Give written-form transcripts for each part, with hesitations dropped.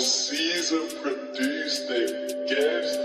Caesar produced the gifts.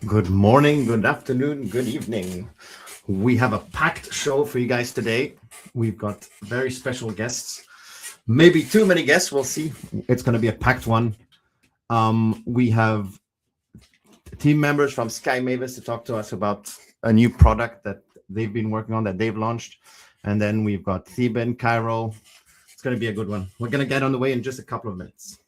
Good morning, good afternoon, good evening. We have a packed show for you guys today. We've got very special guests. Maybe too many guests, we'll see. It's going to be a packed one. We have team members from Sky Mavis to talk to us about a new product that they've been working on, that they've launched. And then we've got Theban, Cairo. It's going to be a good one. We're going to get on the way in just a couple of minutes.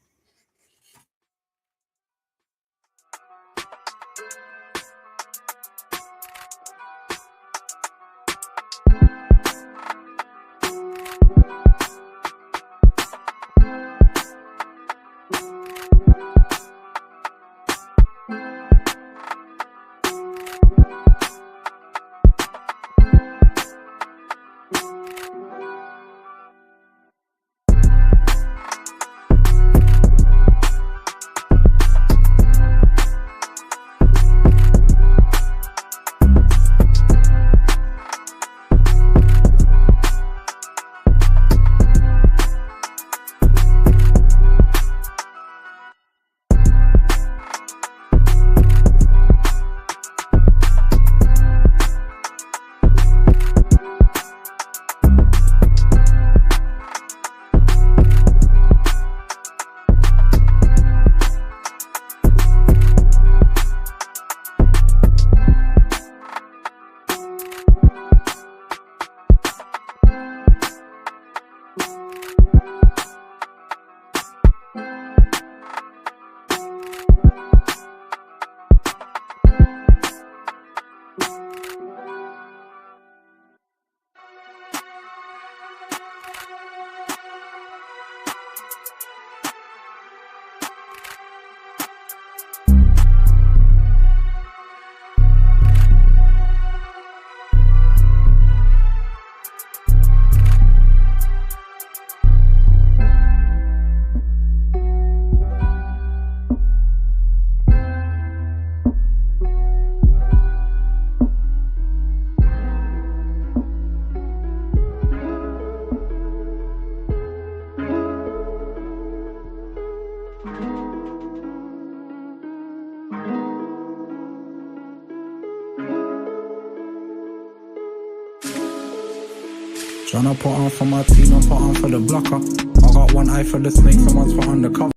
Tryna put on for my team and put on for the blocker. I got one eye for the snakes and one's for undercover.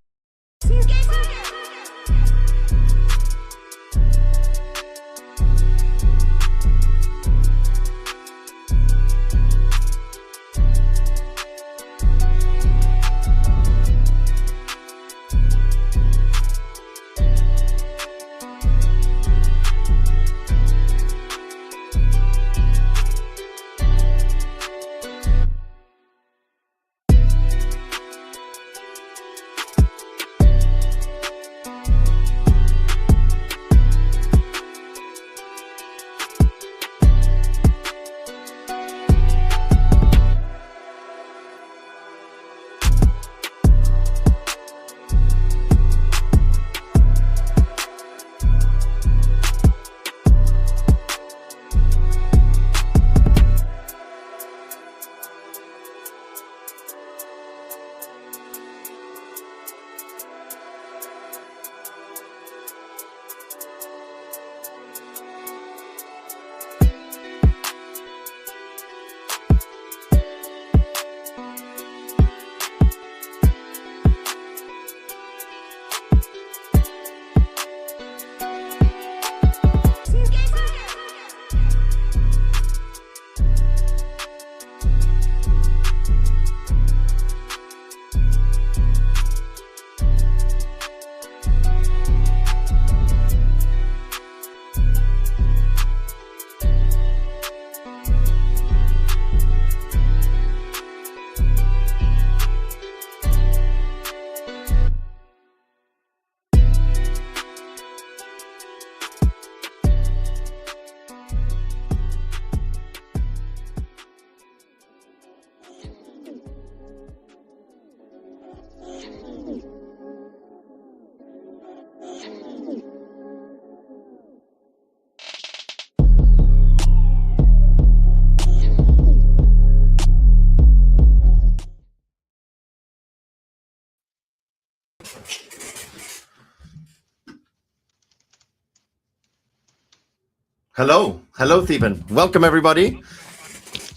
Hello, Theban. Welcome everybody.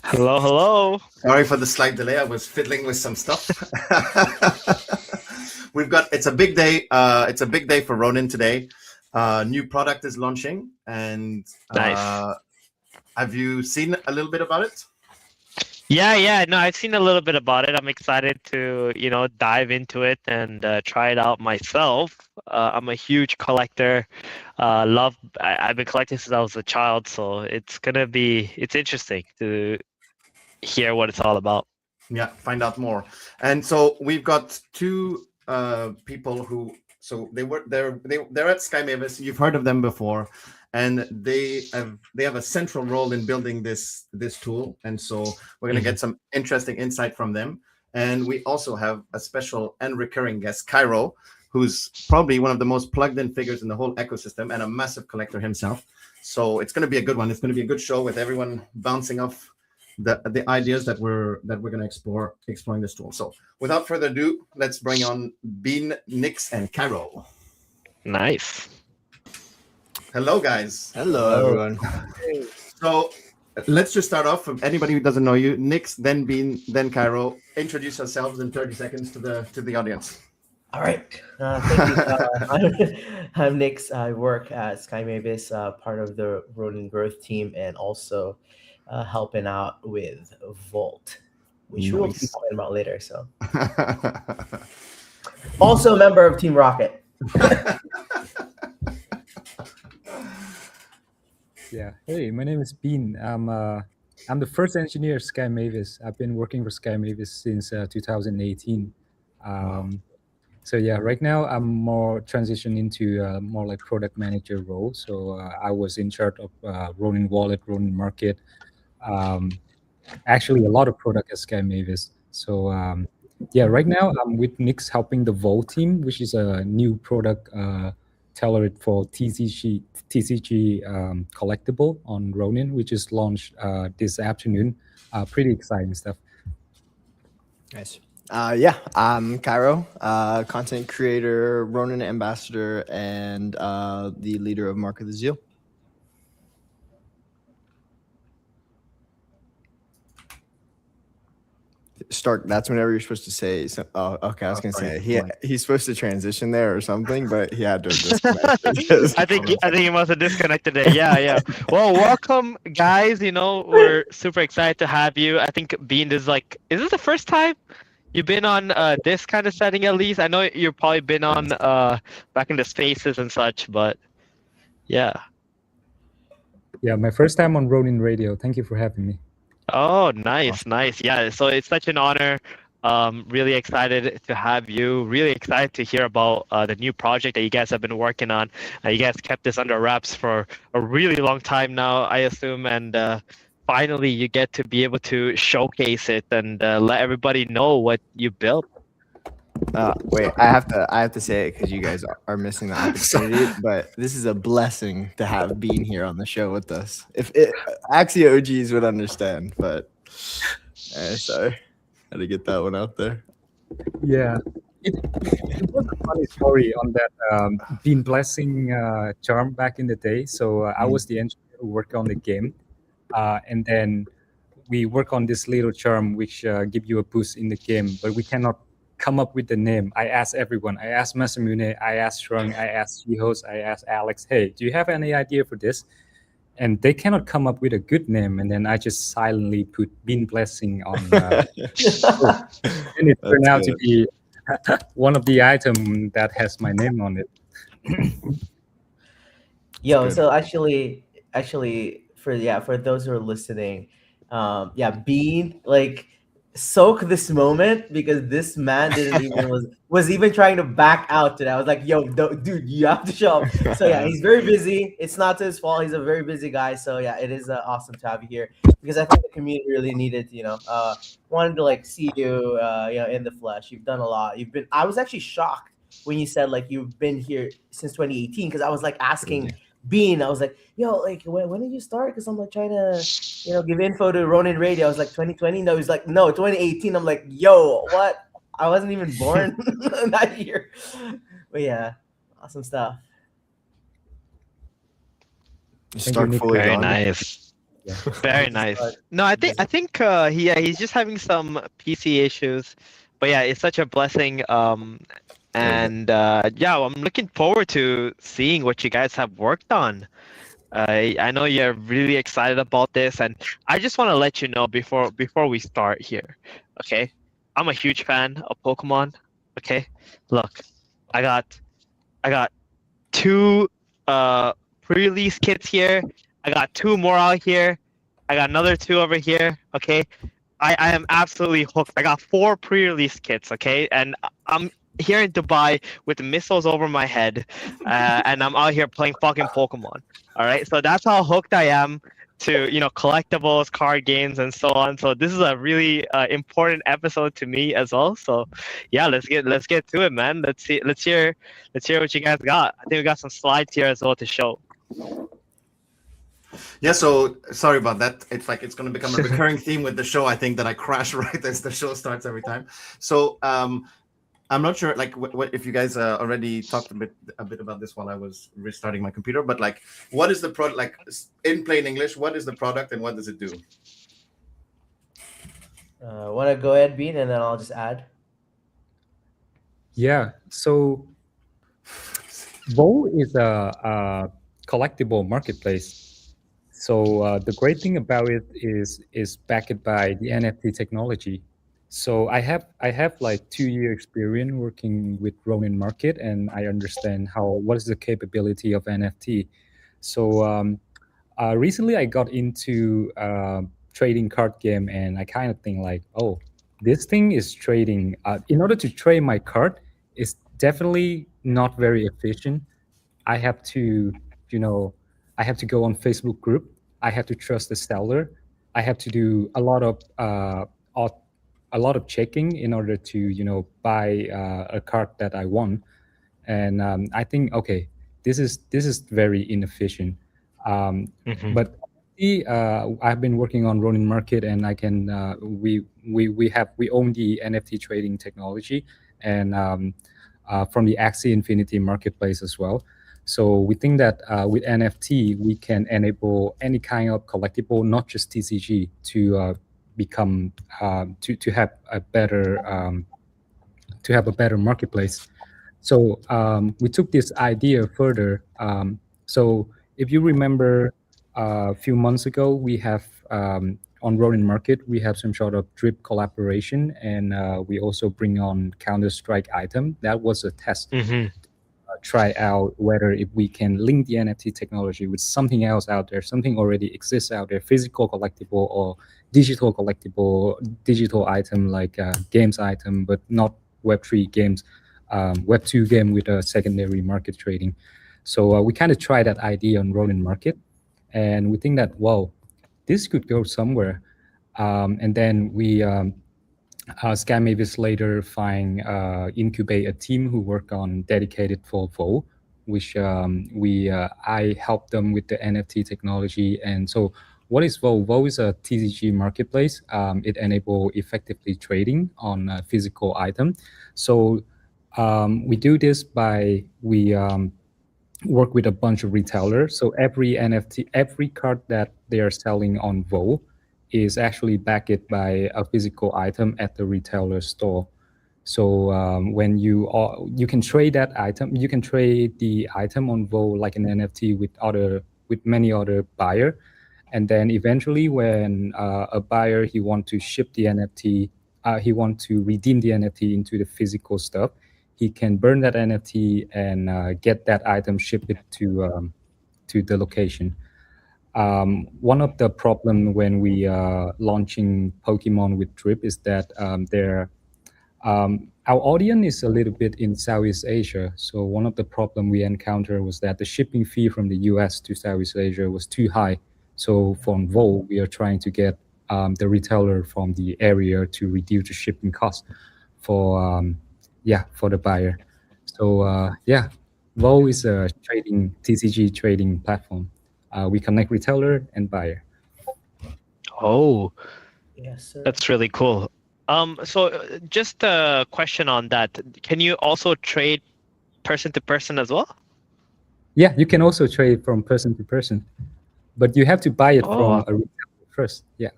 Hello, hello. Sorry for the slight delay. I was fiddling with some stuff. It's a big day. It's a big day for Ronin today. New product is launching, and Nice. have you seen a little bit about it? Yeah. No, I've seen a little bit about it. I'm excited to, dive into it and try it out myself. I'm a huge collector. I've been collecting since I was a child, so it's interesting to hear what it's all about. Yeah, find out more. And so we've got two people who they're at Sky Mavis. You've heard of them before, and they have a central role in building this tool. And so we're gonna get some interesting insight from them. And we also have a special and recurring guest, Cairo, who's probably one of the most plugged in figures in the whole ecosystem and a massive collector himself. So it's going to be a good one. It's going to be a good show with everyone bouncing off the ideas that we're going to exploring this tool. So without further ado, let's bring on Bean, Nix, and Cairo. Nice. Hello, guys. Hello, everyone. So let's just start off. From anybody who doesn't know you, Nix, then Bean, then Cairo. Introduce yourselves in 30 seconds to the audience. All right. Thank you. I'm Nix. I work at Sky Mavis, part of the Ronin growth team, and also helping out with Volt, which we'll be talking about later. So, also a member of Team Rocket. Yeah. Hey, my name is Bean. I'm the first engineer at Sky Mavis. I've been working for Sky Mavis since 2018. So yeah, right now I'm more transitioning into more like product manager role. So I was in charge of Ronin Wallet, Ronin Market. Actually, a lot of product at Sky Mavis. So yeah, right now I'm with Nix helping the Volt team, which is a new product tailored for TCG collectible on Ronin, which is launched this afternoon. Pretty exciting stuff. Nice. Yeah, I'm Cairo, content creator, Ronin ambassador, and the leader of Mark of the Zeal. Stark, that's whenever you're supposed to say. So, oh, okay. I was gonna say he's supposed to transition there or something, but he had to disconnect. I think he must have disconnected it. Yeah. Well, welcome, guys. We're super excited to have you. I think Bean is this the first time you've been on this kind of setting? At least I know you've probably been on back in the Spaces and such, but yeah. Yeah, my first time on Ronin Radio. Thank you for having me. Oh, nice. Yeah, so it's such an honor. Really excited to have you. Really excited to hear about the new project that you guys have been working on. You guys kept this under wraps for a really long time now, I assume, and finally you get to be able to showcase it and let everybody know what you built. Wait, I have to say it because you guys are missing the opportunity. But this is a blessing to have Bean here on the show with us. If Axia OGs would understand, but sorry, had to get that one out there. Yeah, it was a funny story on that Bean blessing charm back in the day. So I was the engineer who worked on the game, and then we work on this little charm which give you a boost in the game, but we cannot come up with the name. I asked everyone. I asked Masamune, I asked Shrung, I asked Yihos, I asked Alex, hey, do you have any idea for this? And they cannot come up with a good name. And then I just silently put Bean Blessing on. And it turned out to be one of the items that has my name on it. Yo, so actually, for those who are listening, Bean, soak this moment because this man didn't even was even trying to back out today. I was like, yo, dude, you have to show up. So yeah, he's very busy. It's not his fault. He's a very busy guy. So yeah, it is awesome to have you here because I think the community really needed, wanted to see you, in the flesh. You've done a lot. I was actually shocked when you said you've been here since 2018 because I was asking Bean, I was like, yo, when did you start? Because I'm trying to, give info to Ronin Radio. I was like 2020. No, he's like, no, 2018. I'm like, yo, what? I wasn't even born that year. But yeah, awesome stuff. Start Nick. fully Very gone. nice. Yeah. Very nice. No, I think he's just having some PC issues, but yeah, it's such a blessing. And yeah, I'm looking forward to seeing what you guys have worked on. I know you're really excited about this, and I just want to let you know before we start here. Okay, I'm a huge fan of Pokemon. Okay, look, I got 2 pre-release kits here. I got 2 more out here. I got another 2 over here. Okay, I am absolutely hooked. I got 4 pre-release kits. Okay, and I'm here in Dubai with missiles over my head, and I'm out here playing fucking Pokemon. All right, so that's how hooked I am to collectibles, card games, and so on. So this is a really important episode to me as well. So yeah, let's get to it, man. Let's hear what you guys got. I think we got some slides here as well to show. Yeah, so sorry about that. It's like it's going to become a recurring theme with the show. I think that I crash right as the show starts every time. So I'm not sure, like, what if you guys already talked a bit about this while I was restarting my computer. But like, what is the product? Like, in plain English, what is the product and what does it do? Want to go ahead, Bean, and then I'll just add. Yeah. So Vo is a collectible marketplace. So the great thing about it is backed by the NFT technology. So I have like 2-year experience working with Ronin Market, and I understand what is the capability of NFT. So recently I got into trading card game, and I kind of think like, oh, this thing is trading. In order to trade my card, it's definitely not very efficient. I have to, I have to go on Facebook group. I have to trust the seller. I have to do a lot of checking in order to buy a card that I want. And I think, okay, this is very inefficient. But I've been working on Ronin Market, and I can we own the NFT trading technology, and from the Axie Infinity marketplace as well. So we think that with NFT we can enable any kind of collectible, not just TCG, to become to have a better marketplace. So we took this idea further. So if you remember, a few months ago, we have on Ronin Market, we have some sort of drip collaboration, and we also bring on Counter-Strike item. That was a test. Try out whether if we can link the NFT technology with something else out there, something already exists out there, physical collectible or digital collectible, digital item like games item, but not Web3 games, Web2 game with a secondary market trading. So we kind of tried that idea on Ronin Market, and we think that, wow, this could go somewhere. And then we Scam Mavis later incubate a team who work on dedicated for Vo, which I help them with the NFT technology. And so what is Vo? Vo is a TCG marketplace. It enables effectively trading on a physical item. So we do this by work with a bunch of retailers. So every NFT, every card that they are selling on Vo is actually backed by a physical item at the retailer store. So when you can trade that item, you can trade the item on Vo like an NFT with many other buyer, and then eventually when a buyer he want to ship the NFT, he want to redeem the NFT into the physical stuff, he can burn that NFT and get that item shipped to the location. One of the problem when we launching Pokemon with Drip is that our audience is a little bit in Southeast Asia. So one of the problem we encountered was that the shipping fee from the US to Southeast Asia was too high. So from Vo, we are trying to get the retailer from the area to reduce the shipping cost for the buyer. So Vo is a TCG trading platform. We connect retailer and buyer. Oh, Yes, sir. that's really cool. So just a question on that. Can you also trade person to person as well? Yeah, you can also trade from person to person. but you have to buy it Oh. from a retailer first. Yeah.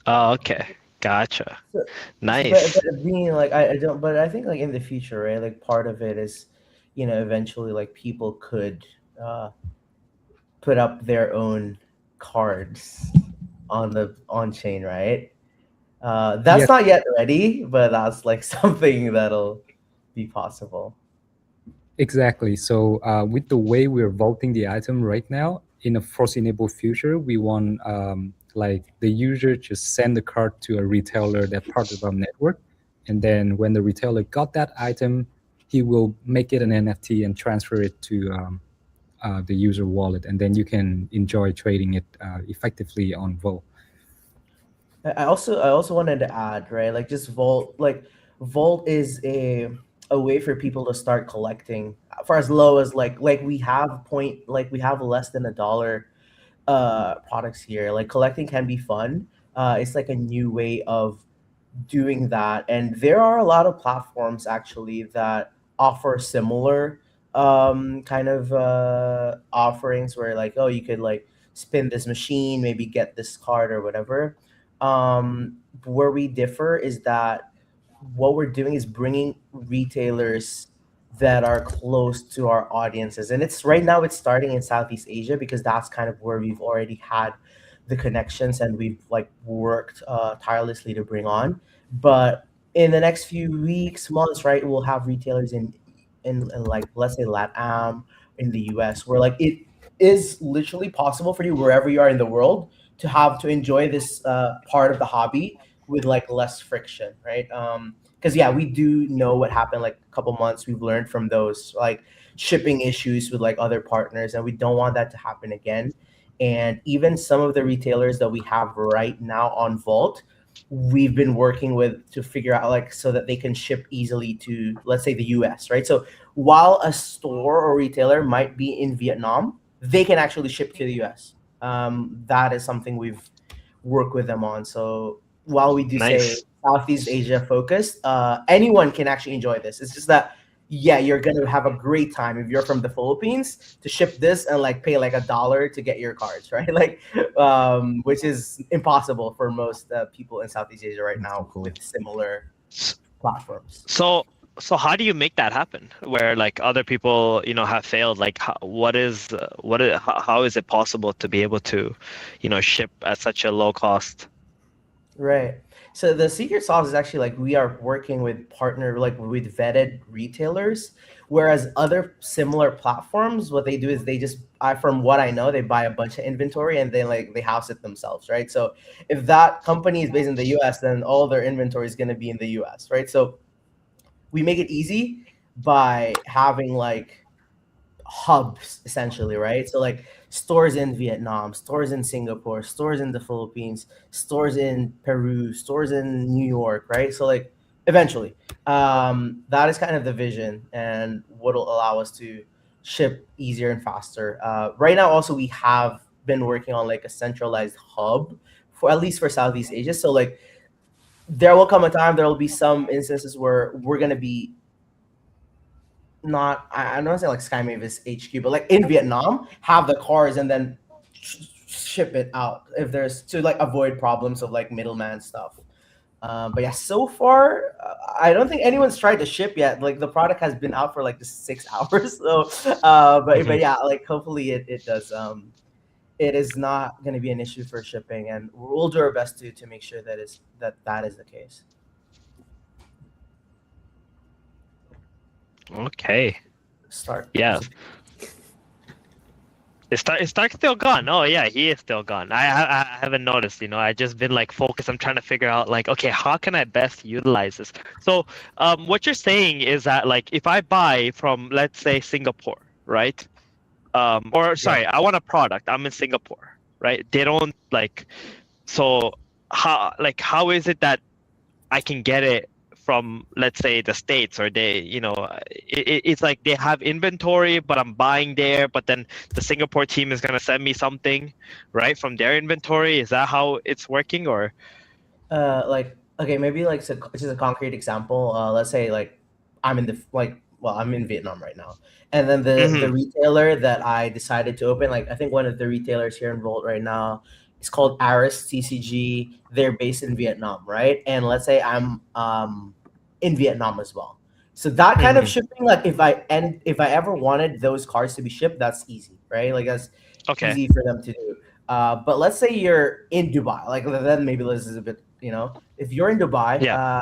Oh, okay. Gotcha. So- Nice. But being like I don't, but I think like in the future, right? Like part of it is, eventually like people could put up their own cards on the on chain, right? That's Yes. not yet ready, but that's like something that'll be possible. Exactly. So with the way we're vaulting the item right now, in a foreseeable future, we want like the user just send the card to a retailer that part of our network, and then when the retailer got that item, he will make it an NFT and transfer it to the user wallet, and then you can enjoy trading it effectively on Vault. I also wanted to add, right? Like just Vault is a way for people to start collecting for as low as like we have less than $1 products here. Like collecting can be fun. It's like a new way of doing that, and there are a lot of platforms actually that offer similar kind of offerings where like, oh, you could like spin this machine, maybe get this card or whatever. Where we differ is that what we're doing is bringing retailers that are close to our audiences, and it's right now it's starting in Southeast Asia because that's kind of where we've already had the connections and we've like worked tirelessly to bring on. But in the next few weeks, months, right, we'll have retailers in like let's say LATAM, in the US, where like it is literally possible for you wherever you are in the world to enjoy this part of the hobby with like less friction, right? Because yeah, we do know what happened like a couple months. We've learned from those like shipping issues with like other partners, and we don't want that to happen again. And even some of the retailers that we have right now on Vault, we've been working with to figure out like so that they can ship easily to, let's say, the US, right? So while a store or retailer might be in Vietnam, they can actually ship to the US. That is something we've worked with them on. So while we do say Nice. Southeast Asia focused, anyone can actually enjoy this. It's just that, yeah, you're gonna have a great time if you're from the Philippines to ship this and like pay like $1 to get your cards, right? Like, which is impossible for most people in Southeast Asia right now with similar platforms. So how do you make that happen where like other people have failed? Like how is it possible to be able to ship at such a low cost? Right. So the secret sauce is actually like we are working with with vetted retailers, whereas other similar platforms, what they do is they just, from what I know, they buy a bunch of inventory and then like they house it themselves, right? So if that company is based in the US, then all their inventory is going to be in the US, right? So we make it easy by having like hubs essentially, right? So like stores in Vietnam, stores in Singapore, stores in the Philippines, stores in Peru, stores in New York, right? So like eventually, that is kind of the vision and what will allow us to ship easier and faster. Right now, also we have been working on like a centralized hub for at least for Southeast Asia. So like there will come a time, there will be some instances where we're gonna be not, I don't want to say like Sky Mavis HQ, but like in Vietnam, have the cars and then ship it out if there's to like avoid problems of like middleman stuff. But yeah, so far, I don't think anyone's tried to ship yet. Like the product has been out for like just 6 hours. So, but yeah, like hopefully it does. It is not going to be an issue for shipping, and we'll do our best to make sure that that is the case. Okay. Start. Yeah. Is Stark still gone? Oh yeah, he is still gone. I haven't noticed. I just been like focused. I'm trying to figure out like, okay, how can I best utilize this? So, what you're saying is that like if I buy from, let's say, Singapore, right? Or sorry, I want a product. I'm in Singapore, right? They don't like. So how is it that I can get it from, let's say, the States, or they, it's like they have inventory, but I'm buying there, but then the Singapore team is going to send me something, right, from their inventory. Is that how it's working? Or like, okay, maybe like just a concrete example. Let's say like I'm in the like well, I'm in Vietnam right now, and then the Mhm. retailer that I decided to open, like I think one of the retailers here in Volt right now, is called Aris TCG. They're based in Vietnam, right? And let's say I'm in Vietnam as well. So that kind of Mhm. shipping, like if I ever wanted those cards to be shipped, that's easy, right? Like that's Okay. easy for them to do. But let's say you're in Dubai, like then maybe this is a bit, if you're in Dubai, Yeah.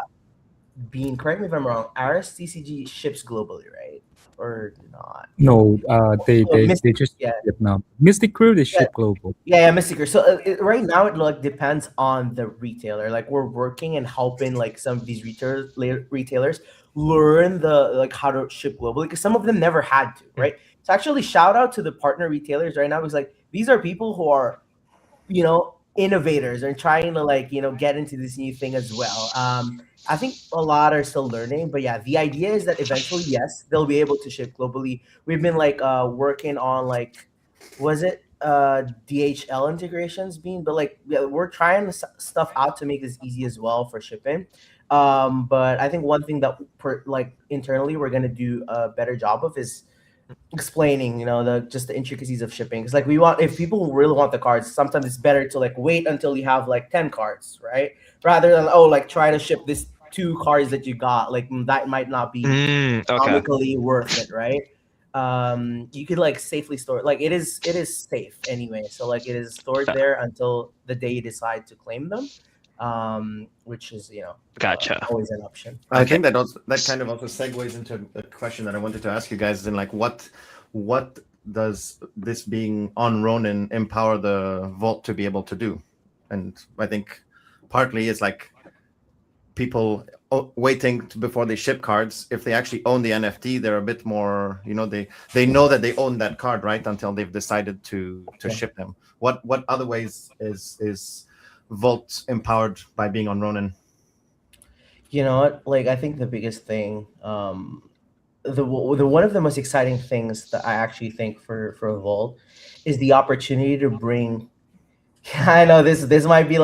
Bean, correct me if I'm wrong, Aris TCG ships globally, right? Or not? No, they Oh, they Mystic, they just yeah, Vietnam. Mystic Crew they yeah, ship global. yeah, Mysticker. So right now it like depends on the retailer. Like we're working and helping like some of these retailers learn the like how to ship globally because some of them never had to, right? So actually shout out to the partner retailers right now because like these are people who are innovators and trying to like get into this new thing as well. I think a lot are still learning, but yeah, the idea is that eventually, yes, they'll be able to ship globally. We've been like working on like, was it DHL integrations being, but like yeah, we're trying stuff out to make this easy as well for shipping. But I think one thing that like internally we're gonna do a better job of is explaining the intricacies of shipping because like we want, if people really want the cards, sometimes it's better to like wait until you have like 10 cards, right, rather than like try to ship this 2 cards that you got, like that might not be Okay. economically worth it, right? You could like safely store, like it is safe anyway, so like it is stored there until the day you decide to claim them, which is Gotcha. always an option. I Okay. think that kind of also segues into a question that I wanted to ask you guys. In like, what does this being on Ronin empower the Vault to be able to do? And I think partly it's like people waiting before they ship cards. If they actually own the NFT, they're a bit more, they know that they own that card, right? Until they've decided to Yeah. ship them. What other ways is Vault empowered by being on Ronin? You know what? Like, I think the biggest thing, the one of the most exciting things that I actually think for Volt is the opportunity to bring. I know this might be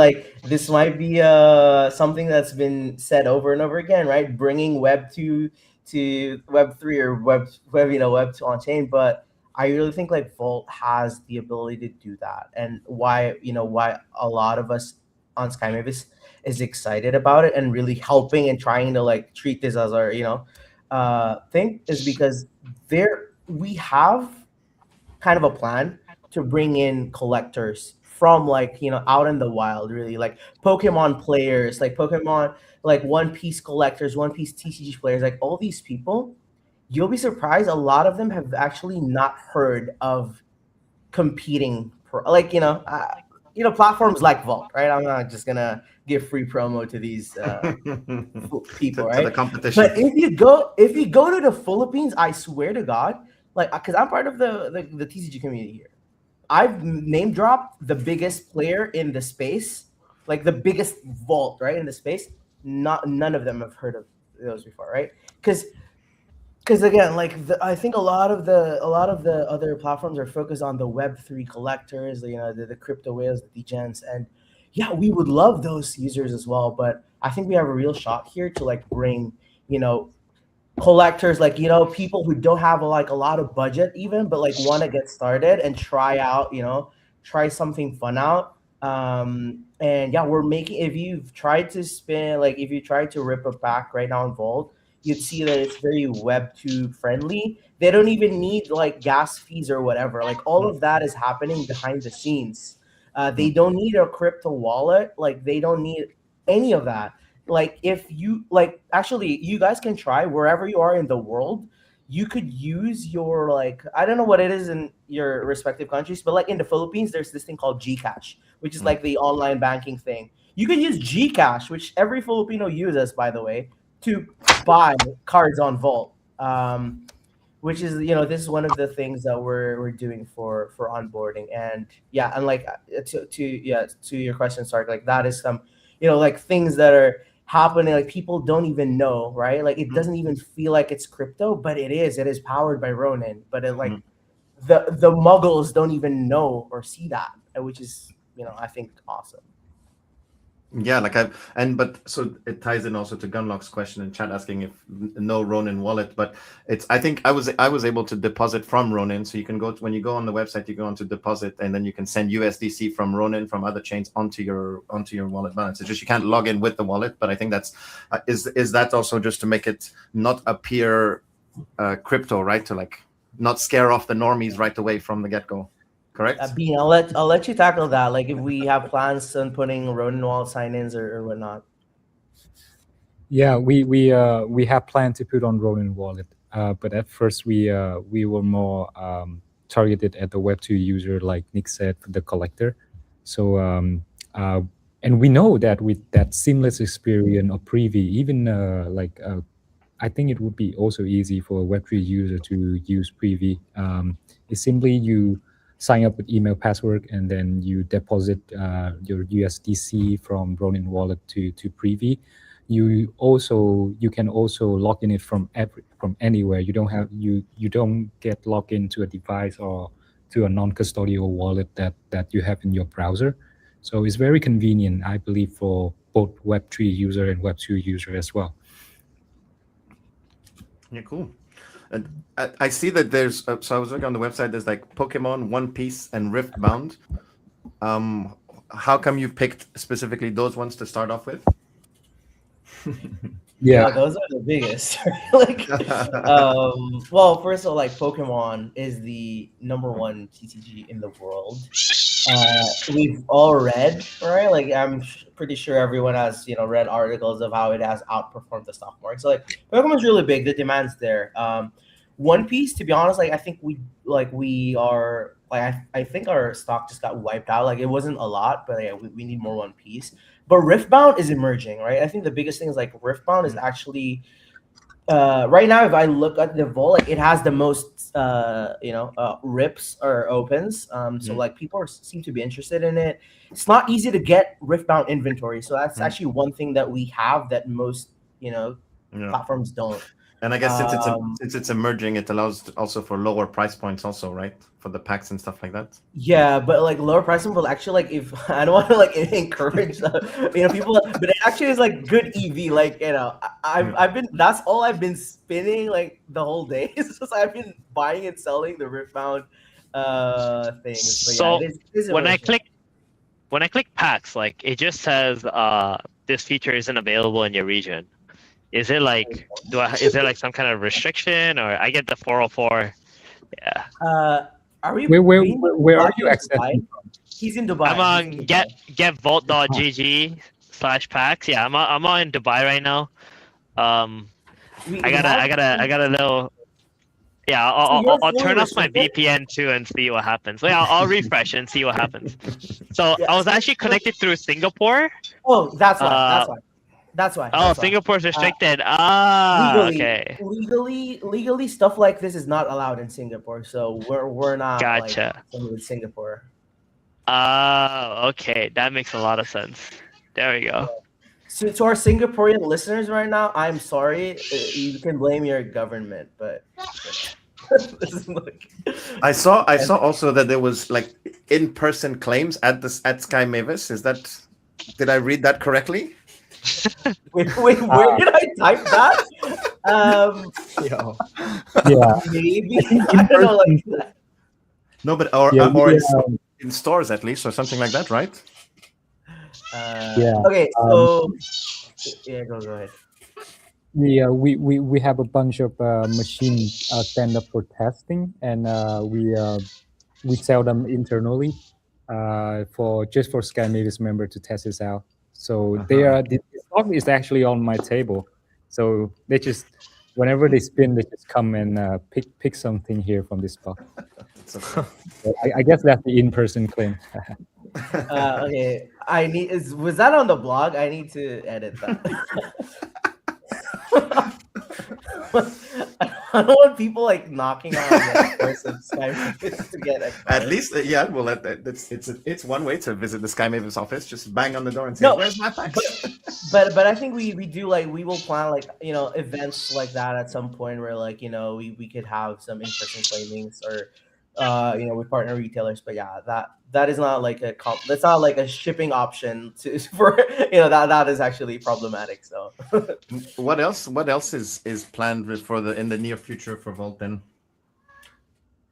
something that's been said over and over again, right? Bringing Web 2 to Web 3 or Web 2 on chain, but I really think like Volt has the ability to do that, and why a lot of us on SkyMave is excited about it and really helping and trying to like treat this as our thing is because we have kind of a plan to bring in collectors from like out in the wild, really like Pokemon players, like Pokemon, like One Piece collectors, One Piece TCG players, like all these people. You'll be surprised, a lot of them have actually not heard of competing for like platforms like Vault, right? I'm not just gonna give free promo to these people, to right? the competition. But if you go to the Philippines, I swear to God, like because I'm part of the TCG community here, I've name dropped the biggest player in the space, like the biggest vault, right, in the space. None of them have heard of those before, right? Because again, like I think a lot of the other platforms are focused on the Web3 collectors, the crypto whales, the degens, and yeah, we would love those users as well. But I think we have a real shot here to like bring collectors, like people who don't have like a lot of budget even, but like want to get started and try out, try something fun out. And yeah, we're making, if you've tried to spin, like if you try to rip a pack right now in Vault, you'd see that it's very Web2 friendly. They don't even need like gas fees or whatever. Like all of that is happening behind the scenes. They don't need a crypto wallet. Like they don't need any of that. Like if you like, actually, you guys can try wherever you are in the world. You could use your like, I don't know what it is in your respective countries, but like in the Philippines, there's this thing called Gcash, which is like the online banking thing. You can use Gcash, which every Filipino uses, by the way, to buy cards on Vault. Which is this is one of the things that we're doing for onboarding, and yeah, and like to your question, Sark, like that is some like things that are happening, like people don't even know, right? Like it doesn't even feel like it's crypto, but it is powered by Ronin, but it like the muggles don't even know or see that, which is I think awesome. Yeah, but so it ties in also to Gunlock's question in chat asking if no Ronin wallet, but I think I was able to deposit from Ronin, so you can when you go on the website, you go on to deposit, and then you can send USDC from Ronin from other chains onto your wallet balance. It's just you can't log in with the wallet, but I think that's is that also just to make it not appear crypto, right? To like not scare off the normies right away from the get-go. Correct. Bean, I'll let you tackle that. Like if we have plans on putting Ronin wallet sign-ins or whatnot. Yeah, we have planned to put on Ronin wallet, but at first we were more targeted at the Web2 user, like Nick said, the collector. So and we know that with that seamless experience of Privy, even I think it would be also easy for a Web3 user to use Privy. It's simply you sign up with email password and then you deposit your USDC from Ronin wallet to Privy. You can also log in it from anywhere. You don't get logged into a device or to a non-custodial wallet that you have in your browser. So it's very convenient, I believe, for both Web3 user and Web2 user as well. Yeah, cool. And I see that there's so I was looking on the website. There's like Pokemon, One Piece, and Riftbound. How come you picked specifically those ones to start off with? Yeah, those are the biggest. Well, first of all, like Pokemon is the #1 TCG in the world. We've all read, right? Like I'm pretty sure everyone has, read articles of how it has outperformed the stock market. So like Pokemon's really big. The demand's there. One Piece, to be honest, like I think I think our stock just got wiped out. Like it wasn't a lot, but yeah, we need more One Piece. But Riftbound is emerging, right? I think the biggest thing is like Riftbound is actually right now. If I look at the vault, like it has the most rips or opens. So like people seem to be interested in it. It's not easy to get Riftbound inventory, so that's actually one thing that we have that most platforms don't. And I guess since it's emerging, it allows also for lower price points, also, right, for the packs and stuff like that. Yeah, but like lower price point will actually, like, if I don't want to like encourage people, but it actually is like good EV. Like I've been that's all I've been spinning like the whole day. It's just I've been buying and selling the Riftbound things. But so yeah, it is when I click packs, like it just says this feature isn't available in your region. Is it like is there like some kind of restriction, or I get the 404? Yeah. Are we? Where are you accessing from? He's in Dubai. I'm on getvault.gg/packs. Yeah, I'm on Dubai right now. I got a little. Yeah, I'll turn off my VPN too and see what happens. So yeah, I'll refresh and see what happens. So I was actually connected through Singapore. Oh, that's why. That's why. Oh, Singapore's restricted. Okay. Legally, stuff like this is not allowed in Singapore. So we're not. Gotcha. With Singapore. Okay, that makes a lot of sense. There we go. So to our Singaporean listeners right now, I'm sorry. You can blame your government, but. I saw also that there was like in-person claims at Sky Mavis. Did I read that correctly? Wait, where did I type that? Yeah. Maybe. I don't know, like that. No, but in stores at least, or something like that, right? Okay, so go ahead. We have a bunch of machines stand up for testing, and we sell them internally for Sky Mavis member to test this out. So the stock is actually on my table. So they just whenever they spin, they just come and pick something here from this stock. So I guess that's the in-person claim. Okay, was that on the blog? I need to edit that. I don't want people like knocking on the doors of Sky Mavis to get it. At least, yeah. Well, it's one way to visit the Sky Mavis office. Just bang on the door and say, "Where's my pack?" But I think we do we will plan events like that at some point where we could have some in-person claimings or with partner retailers. But yeah, that is not like that's not like a shipping option for that is actually problematic. So What else is planned for in the near future for Vault then?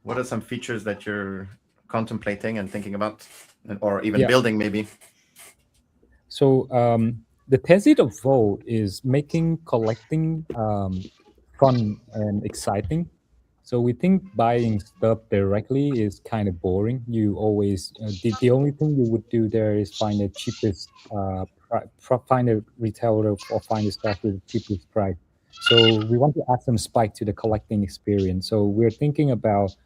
What are some features that you're contemplating and thinking about, or even building maybe? So the thesis of Vault is making collecting fun and exciting. So we think buying stuff directly is kind of boring. You always the only thing you would do there is find the cheapest, find a retailer or find the stuff with the cheapest price. So we want to add some spike to the collecting experience. So we're thinking about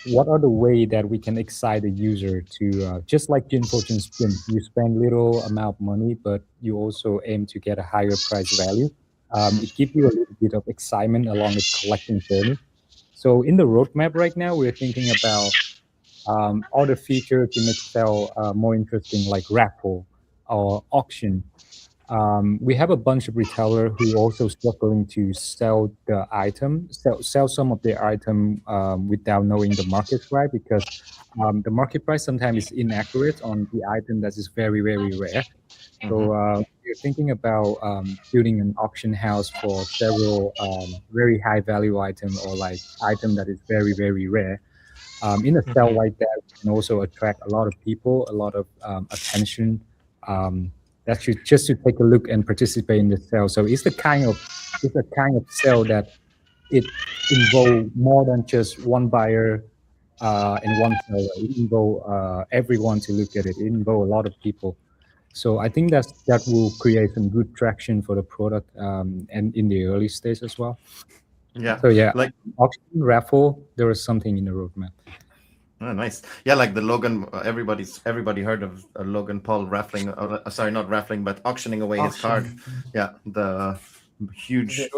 what are the way that we can excite the user to just like Gin Fortune Spin, you spend little amount of money, but you also aim to get a higher price value. It gives you a little bit of excitement along the collecting journey. So in the roadmap right now, we're thinking about all the features to make sell more interesting, like raffle or auction. We have a bunch of retailers who also struggling to sell the item, sell some of their item without knowing the market price, because the market price sometimes is inaccurate on the item that is very, very rare. So we're thinking about building an auction house for several very high value item or like item that is very, very rare. In a sale like that, we can also attract a lot of people, a lot of attention. That should just to take a look and participate in the sale. So it's a kind of sale that it involves more than just one buyer and one seller. It involves everyone to look at it. It involves a lot of people. So I think that will create some good traction for the product and in the early stage as well. Yeah. So yeah, like auction, raffle, there was something in the roadmap. Oh, nice. Yeah, like the Logan. Everybody heard of Logan Paul raffling. Sorry, not raffling, but auctioning away his card. Yeah, the huge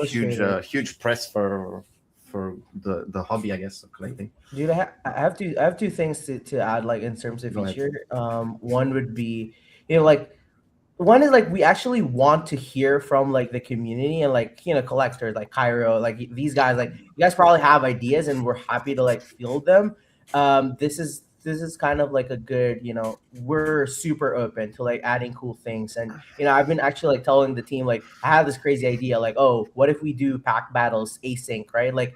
press for the hobby, I guess, of collecting. Dude, I have two things to add, like in terms of feature. One would be, like, one is like we actually want to hear from like the community and like collectors like Cairo, like these guys. Like you guys probably have ideas, and we're happy to like field them. This is kind of like a good, we're super open to like adding cool things. And I've been actually like telling the team, like, I have this crazy idea, like, oh, what if we do pack battles async, right? Like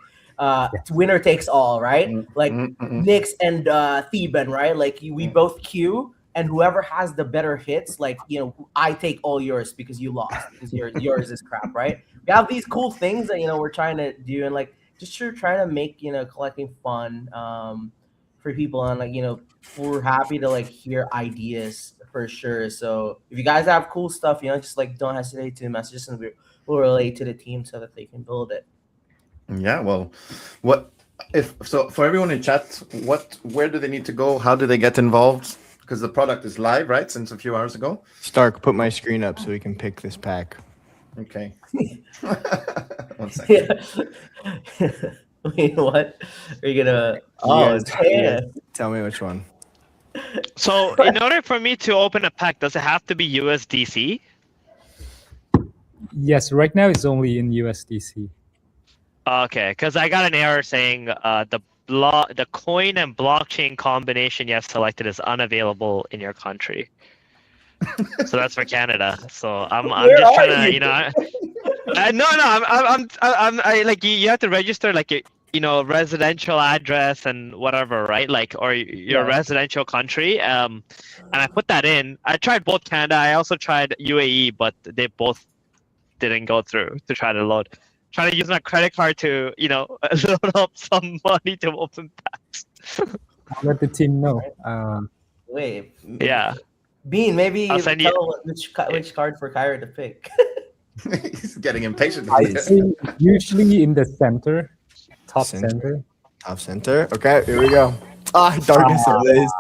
winner takes all, right? Like Nyx and Theban, right? Like we both queue, and whoever has the better hits, like, I take all yours because you lost, because yours is crap, right? We have these cool things that we're trying to do, and like just trying to make collecting fun for people. And like we're happy to like hear ideas for sure. So if you guys have cool stuff, just like don't hesitate to message us, and we'll relay to the team so that they can build it. Yeah, well, for everyone in chat, where do they need to go? How do they get involved? Because the product is live, right, since a few hours ago. Stark, put my screen up so we can pick this pack. Okay. 1 second. Wait, what? Are you gonna? Tell me which one. So, in order for me to open a pack, does it have to be USDC? Yes, right now it's only in USDC. Okay, because I got an error saying the coin and blockchain combination you have selected is unavailable in your country. So that's for Canada. So I'm just trying to I'm like you have to register like your residential address and whatever, right? Like, or your residential country. And I put that in. I tried both Canada. I also tried UAE, but they both didn't go through to try to load. Trying to use my credit card to load up some money to open packs. I'll let the team know. Wait. Yeah. Bean, maybe I'll send tell which card for Cairo to pick. He's getting impatient. I see usually in the center, top center. Top center. Okay, here we go. Darkness Ablaze.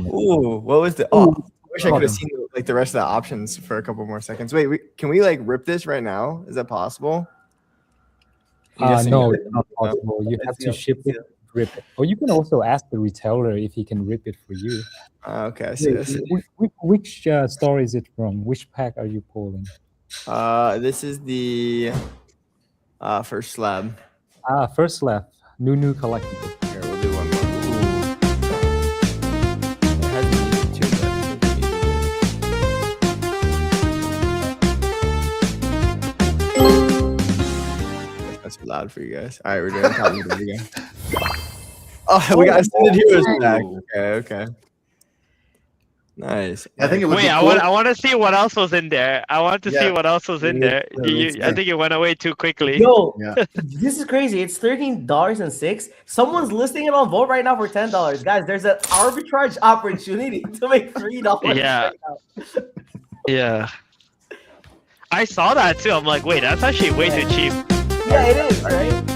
Ooh, what was the? Oh, I wish I could have seen like the rest of the options for a couple more seconds. Wait, can we like rip this right now? Is that possible? No, it's not possible. You have to ship it, rip it. Or you can also ask the retailer if he can rip it for you. Okay, I see. Which store is it from? Which pack are you pulling? This is the first slab. First slab. New collectible. Here, we'll do one. loud for you guys. All right, we're doing top middle again. Oh, we got extended heroes back. Okay. Nice. I think it would Wait, be I cool. want to see what else was in there. I want to see Yeah. what else was in there. I think it went away too quickly. Yo, Yeah. this is crazy. It's $13.06. Someone's listing it on Vote right now for $10. Guys, there's an arbitrage opportunity to make $3 Yeah. right now. Yeah. I saw that too. I'm like, wait, that's actually way too cheap. Yeah, it is, right?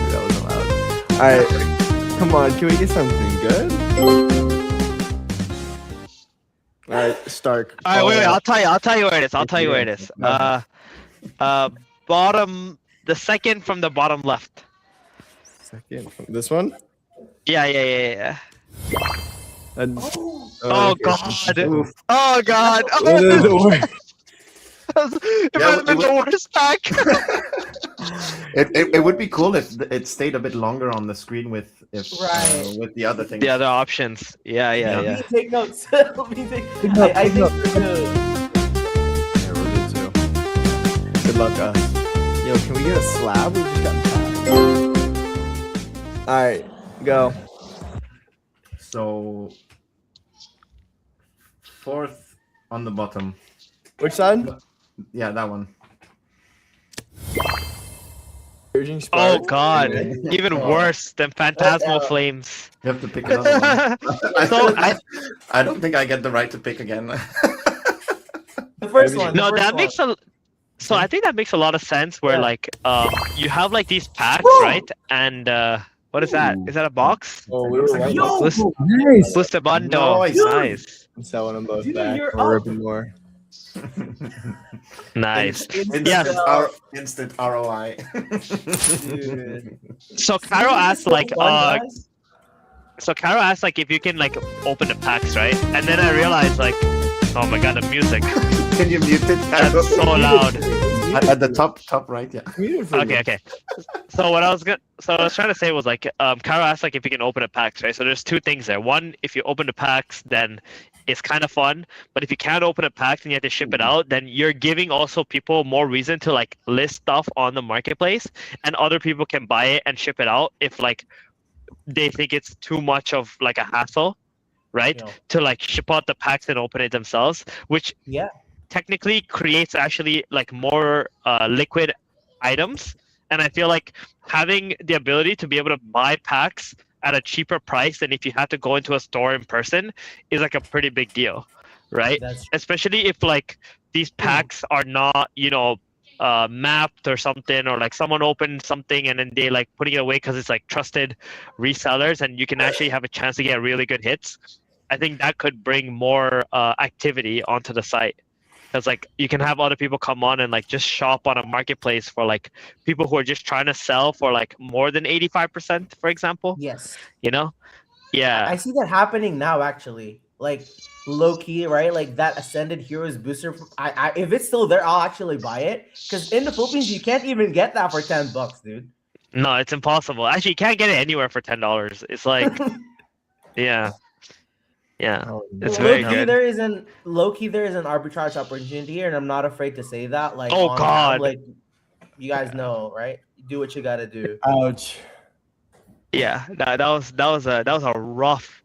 That was loud. All right, come on. Can we get something good? All right, Stark. All right, wait. I'll tell you where it is. I'll tell you where it is. Bottom, the second from the bottom left. Second. This one? Yeah. And- Oh okay. God. Oof. Oh God. What is the Oh, word? it Yeah, might have been it the worst pack. It would be cool if it stayed a bit longer on the screen with Right. with the other things. The other options. Yeah. Let me take notes. I think we're good. Yeah, we'll do too. Good luck, us. Yo, can we get a slab? We just got packed. All right, go. So fourth on the bottom. Which side? Yeah, that one. Urging Oh Spark. God. Okay. Even worse than Phantasmal Flames. You have to pick another one. So I don't think I get the right to pick again. The first one. No, the first that one. makes a. So I think that makes a lot of sense. Where Yeah. like you have like these packs, Woo! right? And what is that? Is that a box? Oh, we were right. Yo! Boost, Nice. boost a bundle. Nice. Nice. I'm selling them both Dude, back. you're We're up. ripping more. Nice. Instant, Yeah. instant ROI. Dude. So Caro asked like Fun, guys. so Caro asked like if you can like open the packs, right? And then I realized like, oh my God, the music. Can you mute it? That's so loud. At the top right, yeah. Okay. So what I was trying to say was like, Caro asked like if you can open the packs, right? So there's two things there. One, if you open the packs, then it's kind of fun. But if you can't open a pack and you have to ship it out, then you're giving also people more reason to like list stuff on the marketplace, and other people can buy it and ship it out if like they think it's too much of like a hassle, right? Yeah. To like ship out the packs and open it themselves, which Yeah. technically creates actually like more liquid items. And I feel like having the ability to be able to buy packs at a cheaper price than if you had to go into a store in person is like a pretty big deal, right? That's Especially if like these packs are not, mapped or something, or like someone opened something and then they like putting it away because it's like trusted resellers and you can actually have a chance to get really good hits. I think that could bring more activity onto the site. Because like you can have other people come on and like just shop on a marketplace for like people who are just trying to sell for like more than 85%, for example. yes. Yeah. I see that happening now, actually. Like low key, right? Like that Ascended Heroes booster. I if it's still there, I'll actually buy it. Because in the Philippines, you can't even get that for $10, dude. No, it's impossible. Actually, you can't get it anywhere for $10. It's like, yeah. It's very Low key, good. there is an arbitrage opportunity here, and I'm not afraid to say that. Like, Oh, on God. cam, like you guys know, right? Do what you gotta do. Ouch. Yeah, that was a rough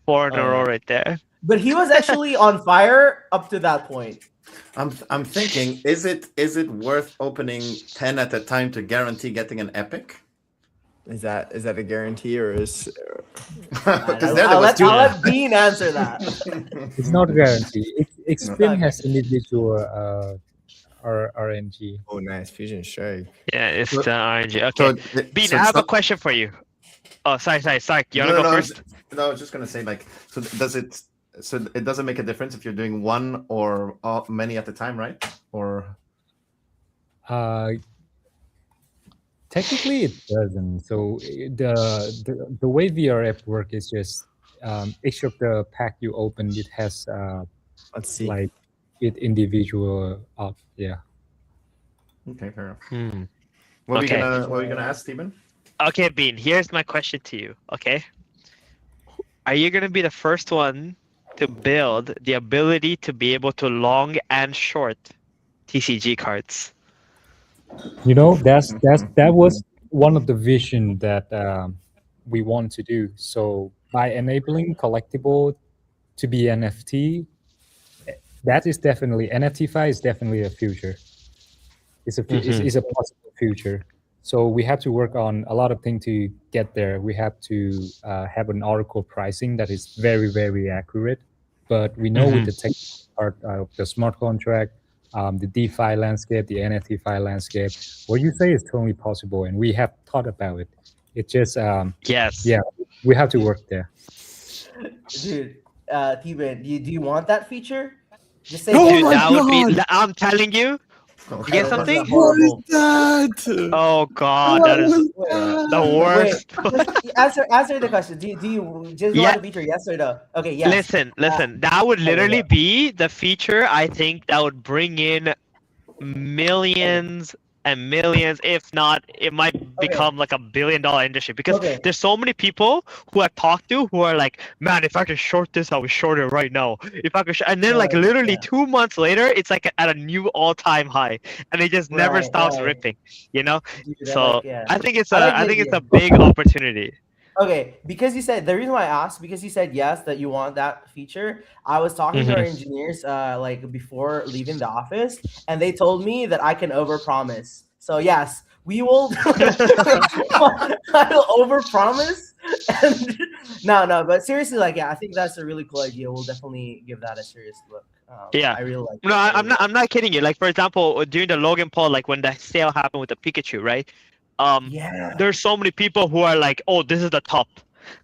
4 in a Oh, row yeah. right there. But he was actually on fire up to that point. I'm thinking, is it worth opening 10 at a time to guarantee getting an epic? Is that a guarantee or is? Because there I'll was let, two. I'll let Bean answer that. It's not a guarantee. Xpin Okay. has individual RNG. Oh, nice fusion strike. Yeah, it's So- the RNG. So, Okay, Bean, so I it's have a not- question for you. Oh, sorry. You want to No, go no, first? No, I was just gonna say like, so it doesn't make a difference if you're doing one or many at a time, right? Or Technically, it doesn't. So the way VRF work is just each of the pack you open, it has Let's see. like it individual up. Yeah. okay, fair enough. Hmm. What Okay. were you gonna ask, Steven? Okay, Bean, here's my question to you, okay? Are you going to be the first one to build the ability to be able to long and short TCG cards? You know, that was one of the vision that we want to do. So by enabling collectible to be NFT, that is definitely NFTify is definitely a future. It's a possible future. So we have to work on a lot of things to get there. We have to have an oracle pricing that is very, very accurate. But we know with the tech part of the smart contract, the DeFi landscape, the NFTFi landscape, what you say is totally possible, and we have thought about it. It just Yes. yeah, we have to work there. Dude, T-Ben, do you want that feature? Just say Oh yes. Dude, my that would be. God. I'm telling you. Oh, You get That was something? What is horrible. that? Oh God, What that is was Wait, that? the worst. Wait, answer the question. Do you just Yeah. want the feature? Yes or no? Okay, yes. Listen. That would literally yeah. be the feature. I think that would bring in millions and millions. If not, it might become like $1 billion industry because Okay. there's so many people who I talk to who are like, man, if I could short this, I would short it right now. If I could, and then like Right, literally yeah. 2 months later, it's like at a new all-time high, and it just never Right, stops right. ripping. You know. Dude, So yeah. I think it's I like I the think it's idea. a big opportunity. Okay, because you said the reason why I asked because you said yes that you want that feature. I was talking to our engineers like before leaving the office, and they told me that I can overpromise. So yes, we will. I will overpromise. And no, but seriously, like yeah, I think that's a really cool idea. We'll definitely give that a serious look. Yeah. I really like. No, I'm not kidding you. Like for example, during the Logan Paul, like when the sale happened with the Pikachu, right? Yeah. There's so many people who are like, oh, this is the top.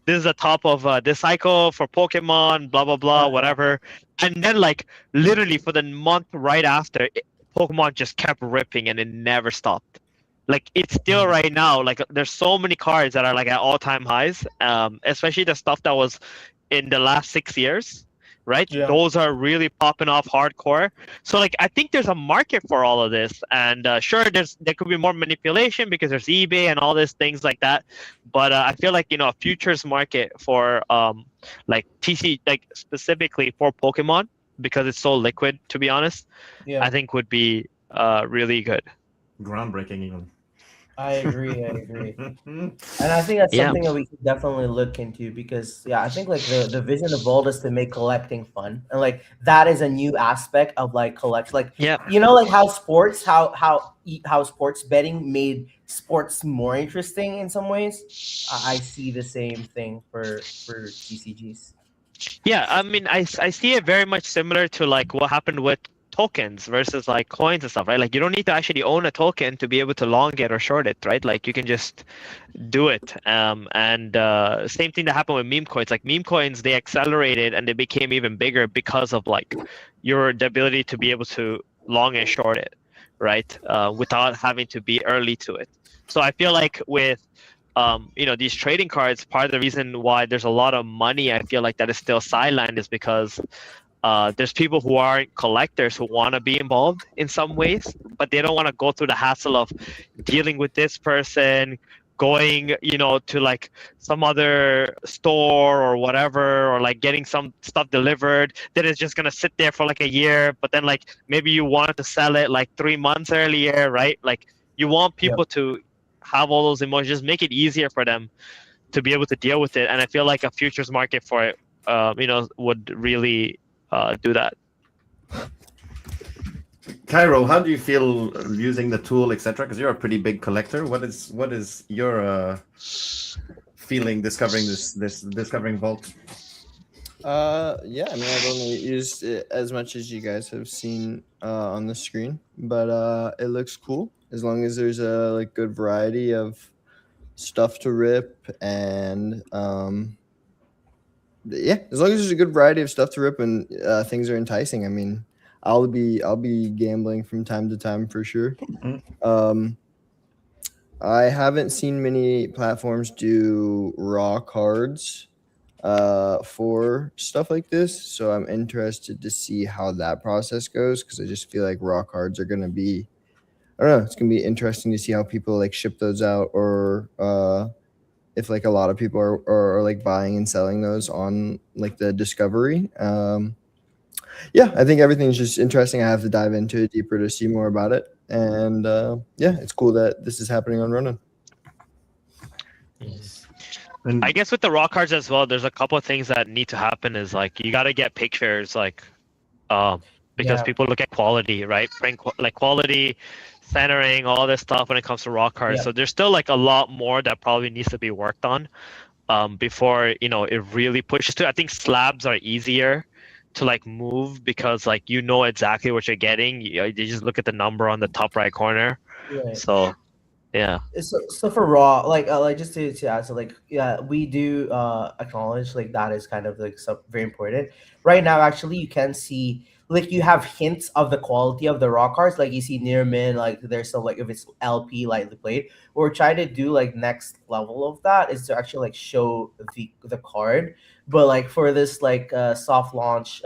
This is the top of this cycle for Pokemon, blah blah blah, whatever. And then like literally for the month right after, Pokemon just kept ripping and it never stopped. Like it's still right now. Like there's so many cards that are like at all-time highs. Especially the stuff that was in the last 6 years. Right, Yeah. those are really popping off hardcore. So like I think there's a market for all of this, and sure there could be more manipulation because there's eBay and all these things like that, but I feel like a futures market for like TC, like specifically for Pokemon, because it's so liquid, to be honest, Yeah. I think would be really good. groundbreaking even. I agree. And I think that's Yeah. something that we could definitely look into because yeah, I think like the vision of Vault is to make collecting fun. And like that is a new aspect of like collect like Yeah. like how sports how sports betting made sports more interesting in some ways. I see the same thing for TCGs. Yeah, I mean, I see it very much similar to like what happened with tokens versus like coins and stuff, right? Like you don't need to actually own a token to be able to long it or short it, right? Like you can just do it. And same thing that happened with meme coins. Like meme coins, they accelerated and they became even bigger because of like the ability to be able to long and short it, right? Without having to be early to it. So I feel like with these trading cards, part of the reason why there's a lot of money, I feel like that is still sidelined is because there's people who aren't collectors who want to be involved in some ways, but they don't want to go through the hassle of dealing with this person, going, to like some other store or whatever, or like getting some stuff delivered that is just going to sit there for like a year, but then like maybe you wanted to sell it like 3 months earlier, right? Like you want people to have all those emotions, just make it easier for them to be able to deal with it. And I feel like a futures market for it, would really do that. Cairo, how do you feel using the tool, etc.? Because you're a pretty big collector. What is your feeling discovering discovering Vault? Yeah, I mean, I've only used it as much as you guys have seen on the screen, but it looks cool as long as there's a like good variety of stuff to rip and yeah, as long as there's a good variety of stuff to rip and things are enticing. I mean, I'll be gambling from time to time for sure. I haven't seen many platforms do raw cards for stuff like this, so I'm interested to see how that process goes because I just feel like raw cards are gonna be, I don't know, it's gonna be interesting to see how people like ship those out or if like a lot of people are like buying and selling those on like the discovery. Yeah, I think everything's just interesting. I have to dive into it deeper to see more about it and yeah, it's cool that this is happening on Ronin. And I guess with the raw cards as well, there's a couple of things that need to happen. Is like you got to get pictures, like, because Yeah. people look at quality, right? Like quality, centering, all this stuff when it comes to raw cards. Yeah. So there's still like a lot more that probably needs to be worked on, before it really pushes to. I think slabs are easier to like move because like exactly what you're getting. You just look at the number on the top right corner. Right. So yeah. So for raw, like just to add, so like yeah, we do acknowledge like that is kind of like very important. Right now, actually, you can see like you have hints of the quality of the raw cards. Like you see near min, like there's some like if it's LP lightly played. What we're trying to do like next level of that is to actually like show the card. But like for this like soft launch,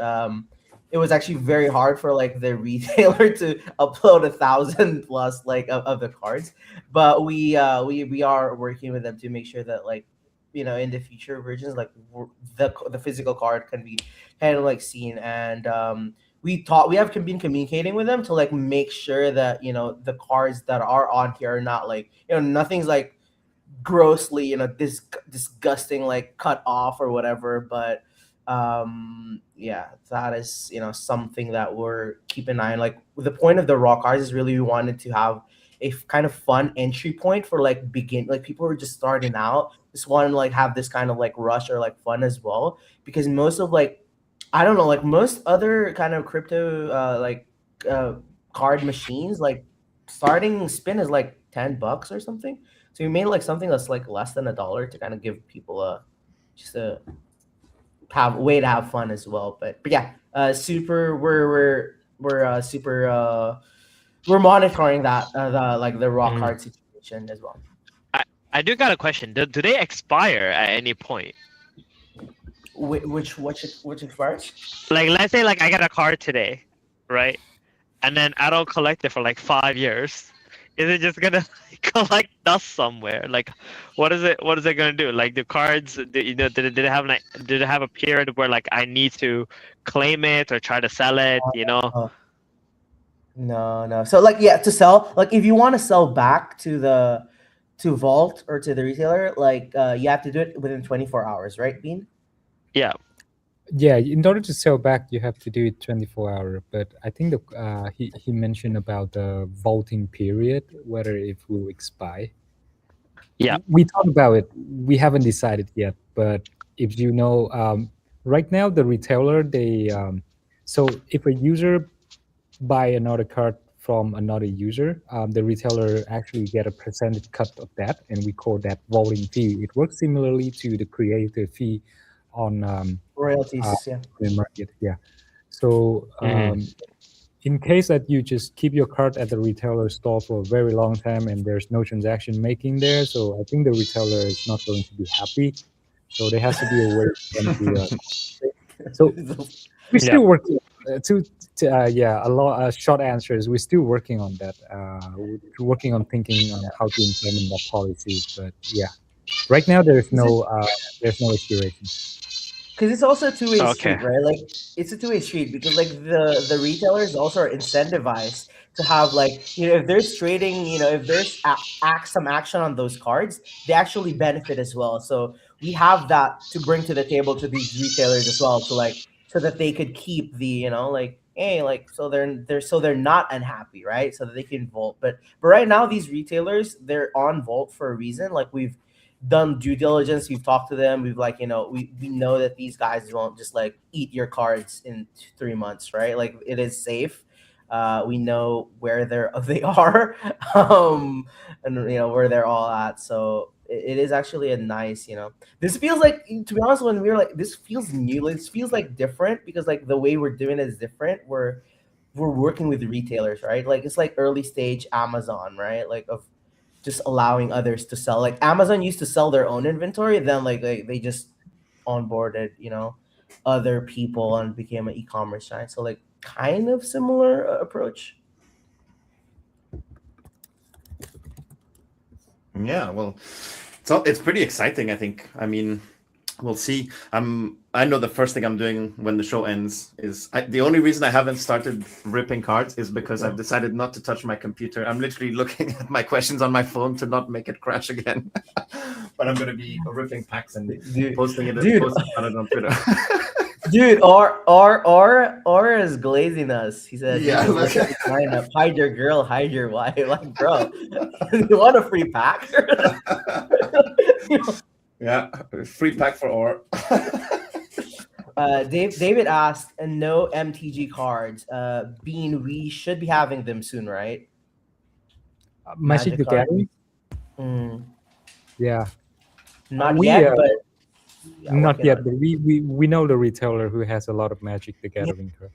it was actually very hard for like the retailer to upload 1,000 plus like of the cards, but we are working with them to make sure that like in the future versions like the physical card can be kind of like seen, and we have been communicating with them to like make sure that the cards that are on here are not like nothing's like grossly disgusting like cut off or whatever, but yeah, that is something that we're keeping an eye on. Like the point of the raw cards is really we wanted to have a kind of fun entry point for like people who are just starting out, just want to like have this kind of like rush or like fun as well, because most of like I don't know, like most other kind of crypto card machines, like starting spin is like $10 or something. So we made like something that's like less than $1 to kind of give people just a way to have fun as well. But yeah, super. We're super. We're monitoring that the raw card situation as well. I do got a question. Do they expire at any point? Which expires? Like let's say like I get a card today, right? And then I don't collect it for like 5 years. Is it just gonna collect dust somewhere? Like, what is it gonna do? Like the cards, did it have a period where like I need to claim it or try to sell it? No. So like yeah, to sell, like if you want to sell back to Vault or to the retailer, like you have to do it within 24 hours, right, Bean? Yeah. Yeah, in order to sell back, you have to do it 24 hours. But I think he mentioned about the vaulting period, whether it will expire. Yeah. We talked about it. We haven't decided yet. But if right now the retailer, so if a user buy another card from another user, the retailer actually get a percentage cut of that, and we call that vaulting fee. It works similarly to the creator fee on royalties, yeah. The market, yeah. So in case that you just keep your card at the retailer store for a very long time and there's no transaction making there, so I think the retailer is not going to be happy. So there has to be a way for them to. So we're still working. A lot short answers. We're still working on that. We're working on thinking on how to implement that policy. But yeah, right now there's no expiration. Because it's also a two-way street, right? Like it's a two-way street because like the retailers also are incentivized to have like if there's trading, if there's some action on those cards, they actually benefit as well. So we have that to bring to the table to these retailers as well, to like so that they could keep the so they're not unhappy, right? So that they can vault. But right now these retailers, they're on vault for a reason. Like we've done due diligence, we've talked to them, we've like we know that these guys won't just like eat your cards in 3 months, right? Like it is safe. We know where they are and where they're all at, so it is actually a nice this feels like, to be honest, when we were like this feels new, this feels like different because like the way we're doing it is different. We're working with retailers, right? Like it's like early stage Amazon, right? Like of just allowing others to sell. Like Amazon used to sell their own inventory, then like they just onboarded other people and became an e-commerce giant. So like kind of similar approach. Yeah, well, so it's pretty exciting, I think. I mean, we'll see. I know the first thing I'm doing when the show ends is the only reason I haven't started ripping cards is because I've decided not to touch my computer. I'm literally looking at my questions on my phone to not make it crash again. But I'm going to be ripping packs and posting about it on Twitter. Dude, or is glazing us. He said, Yeah, hide your girl, hide your wife. Like, bro, you want a free pack? Yeah, free pack for Or. David asked, and no MTG cards. Bean, we should be having them soon, right? Magic the cards? Gathering? Yeah. Not yet, but not yet, but we know the retailer who has a lot of Magic the Gathering cards.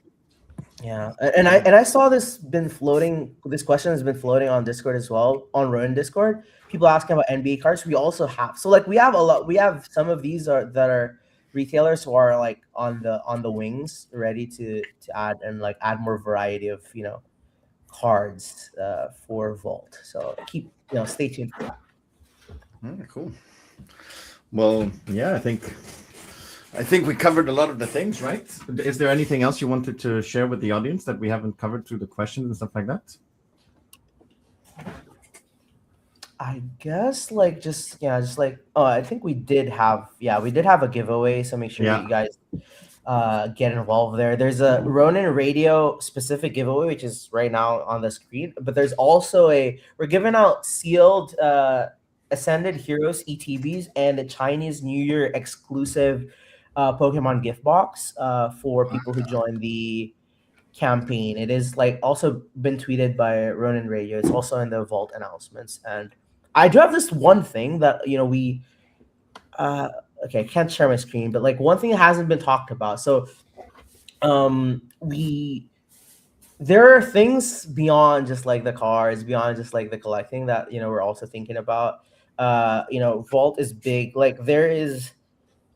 Yeah, and I saw this been floating. This question has been floating on Discord as well, on Ronin Discord. People asking about NBA cards. We also have, so like we have a lot. We have some of these that are retailers who are like on the wings, ready to add and like add more variety of cards for Vault. So stay tuned for that. Cool. Well, yeah, I think we covered a lot of the things, right? Is there anything else you wanted to share with the audience that we haven't covered through the questions and stuff like that? I guess I think we did have a giveaway, so make sure you guys get involved there. There's a Ronin Radio specific giveaway, which is right now on the screen, but there's also we're giving out sealed Ascended Heroes ETBs and a Chinese New Year exclusive Pokemon gift box for people who join the campaign. It is also been tweeted by Ronin Radio. It's also in the Vault announcements. And I do have this one thing that we okay, I can't share my screen, but one thing that hasn't been talked about. So there are things beyond just the cards, beyond just the collecting that we're also thinking about. Vault is big. There is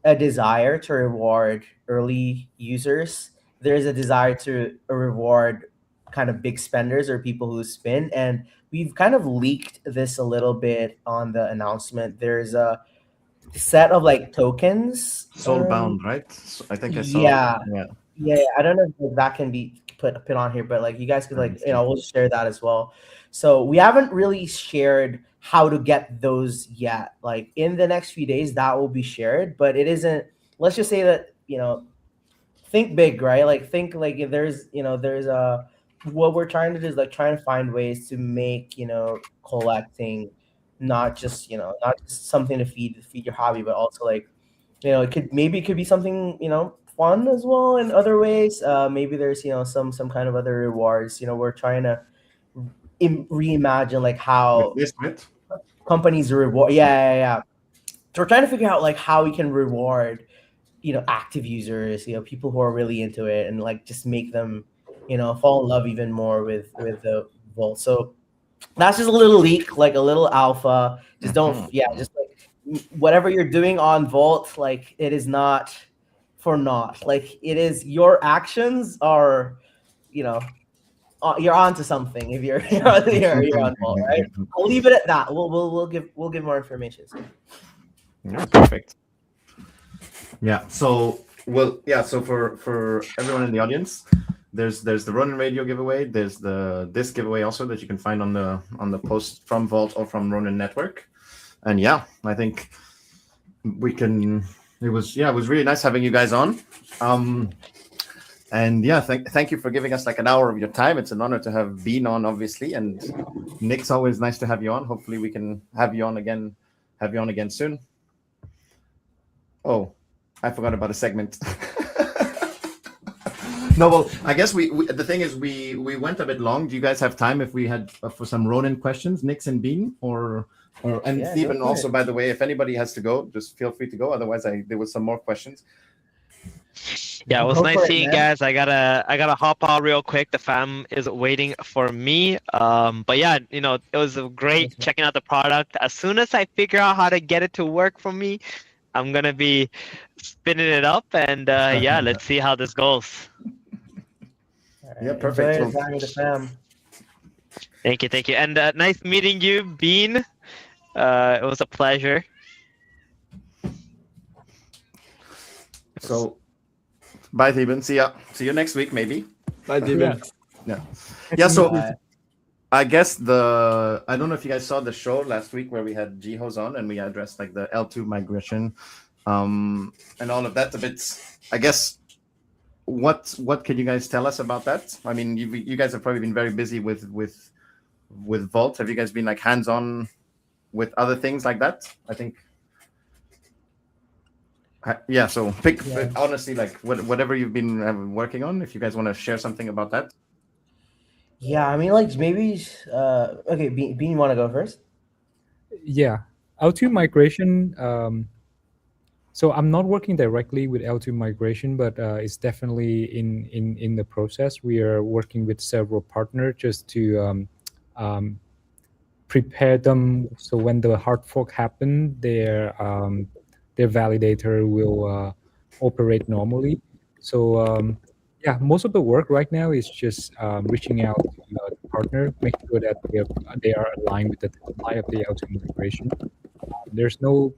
a desire to reward early users. There's a desire to reward kind of big spenders or people who spin, and we've kind of leaked this a little bit on the announcement. There's a set of tokens. Soulbound, right? I think I saw. Yeah. I don't know if that can be put on here, but you guys could we'll share that as well. So we haven't really shared how to get those yet. In the next few days, that will be shared, but it isn't. Let's just say that think big, right? Think if there's what we're trying to do is trying to find ways to make collecting not just something to feed your hobby, but also it could be something fun as well in other ways. Maybe there's some kind of other rewards. We're trying to reimagine how companies reward. Yeah. So we're trying to figure out how we can reward active users, people who are really into it, and just make them fall in love even more with the Vault. So that's just a little leak, a little alpha. Just don't just whatever you're doing on Vault, it is not for naught. It is, your actions are you're onto something if you're on Vault, right? I'll leave it at that. We'll give more information soon. Yeah, perfect. Yeah. So for everyone in the audience, there's the Ronin Radio giveaway. There's this giveaway also that you can find on the post from Vault or from Ronin Network. And I think we can. It was really nice having you guys on. And thank you for giving us an hour of your time. It's an honor to have Bean on, obviously, and Nick's always nice to have you on. Hopefully we can have you on again soon. Oh, I forgot about a segment. No, well, I guess we the thing is we went a bit long. Do you guys have time if we had for some Ronin questions, Nix and Bean, and Stephen also, by the way, if anybody has to go, just feel free to go. Otherwise, there was some more questions. Yeah, it was nice seeing you guys. I gotta hop out real quick. The fam is waiting for me. But yeah, it was great checking out the product. As soon as I figure out how to get it to work for me, I'm gonna be spinning it up, and let's see how this goes. Yeah, perfect. Thank you, and nice meeting you, Bean. It was a pleasure. So, bye, Theban. See ya. See you next week, maybe. Bye, David. Yeah. So, Uh, I guess I don't know if you guys saw the show last week where we had Jihos on and we addressed like the L2 migration, and all of that. A bit, I guess. What can you guys tell us about that? I mean, you guys have probably been very busy with Vault. Have you guys been like hands on with other things like that? I think. Yeah. So honestly, like whatever you've been working on. If you guys want to share something about that. yeah, I mean, like maybe. Okay, Bean, you want to go first? Yeah, L2 migration. So I'm not working directly with L2 migration, but it's definitely in the process. We are working with several partners just to prepare them. So when the hard fork happen, their validator will operate normally. So yeah, most of the work right now is just reaching out to the partner, make sure that they are aligned with the timeline of the L2 migration. There's no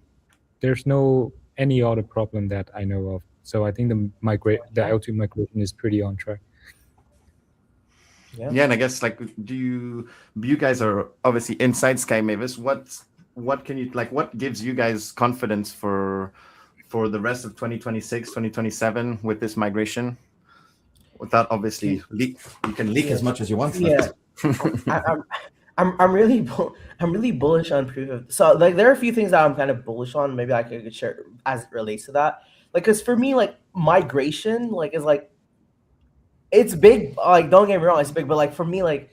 any other problem that I know of. So I think the L2 migration is pretty on track. Yeah, and I guess like, you guys are obviously inside Sky Mavis. What can you like? What gives you guys confidence for the rest of 2026, 2027 with this migration? Without obviously leak, you can leak as much as you want. Yeah. I'm really bullish on proof of. So like there are a few things that I'm kind of bullish on. Maybe I could share as it relates to that. Like, because for me, like migration, like is like it's big. Like, don't get me wrong, it's big. But like for me, like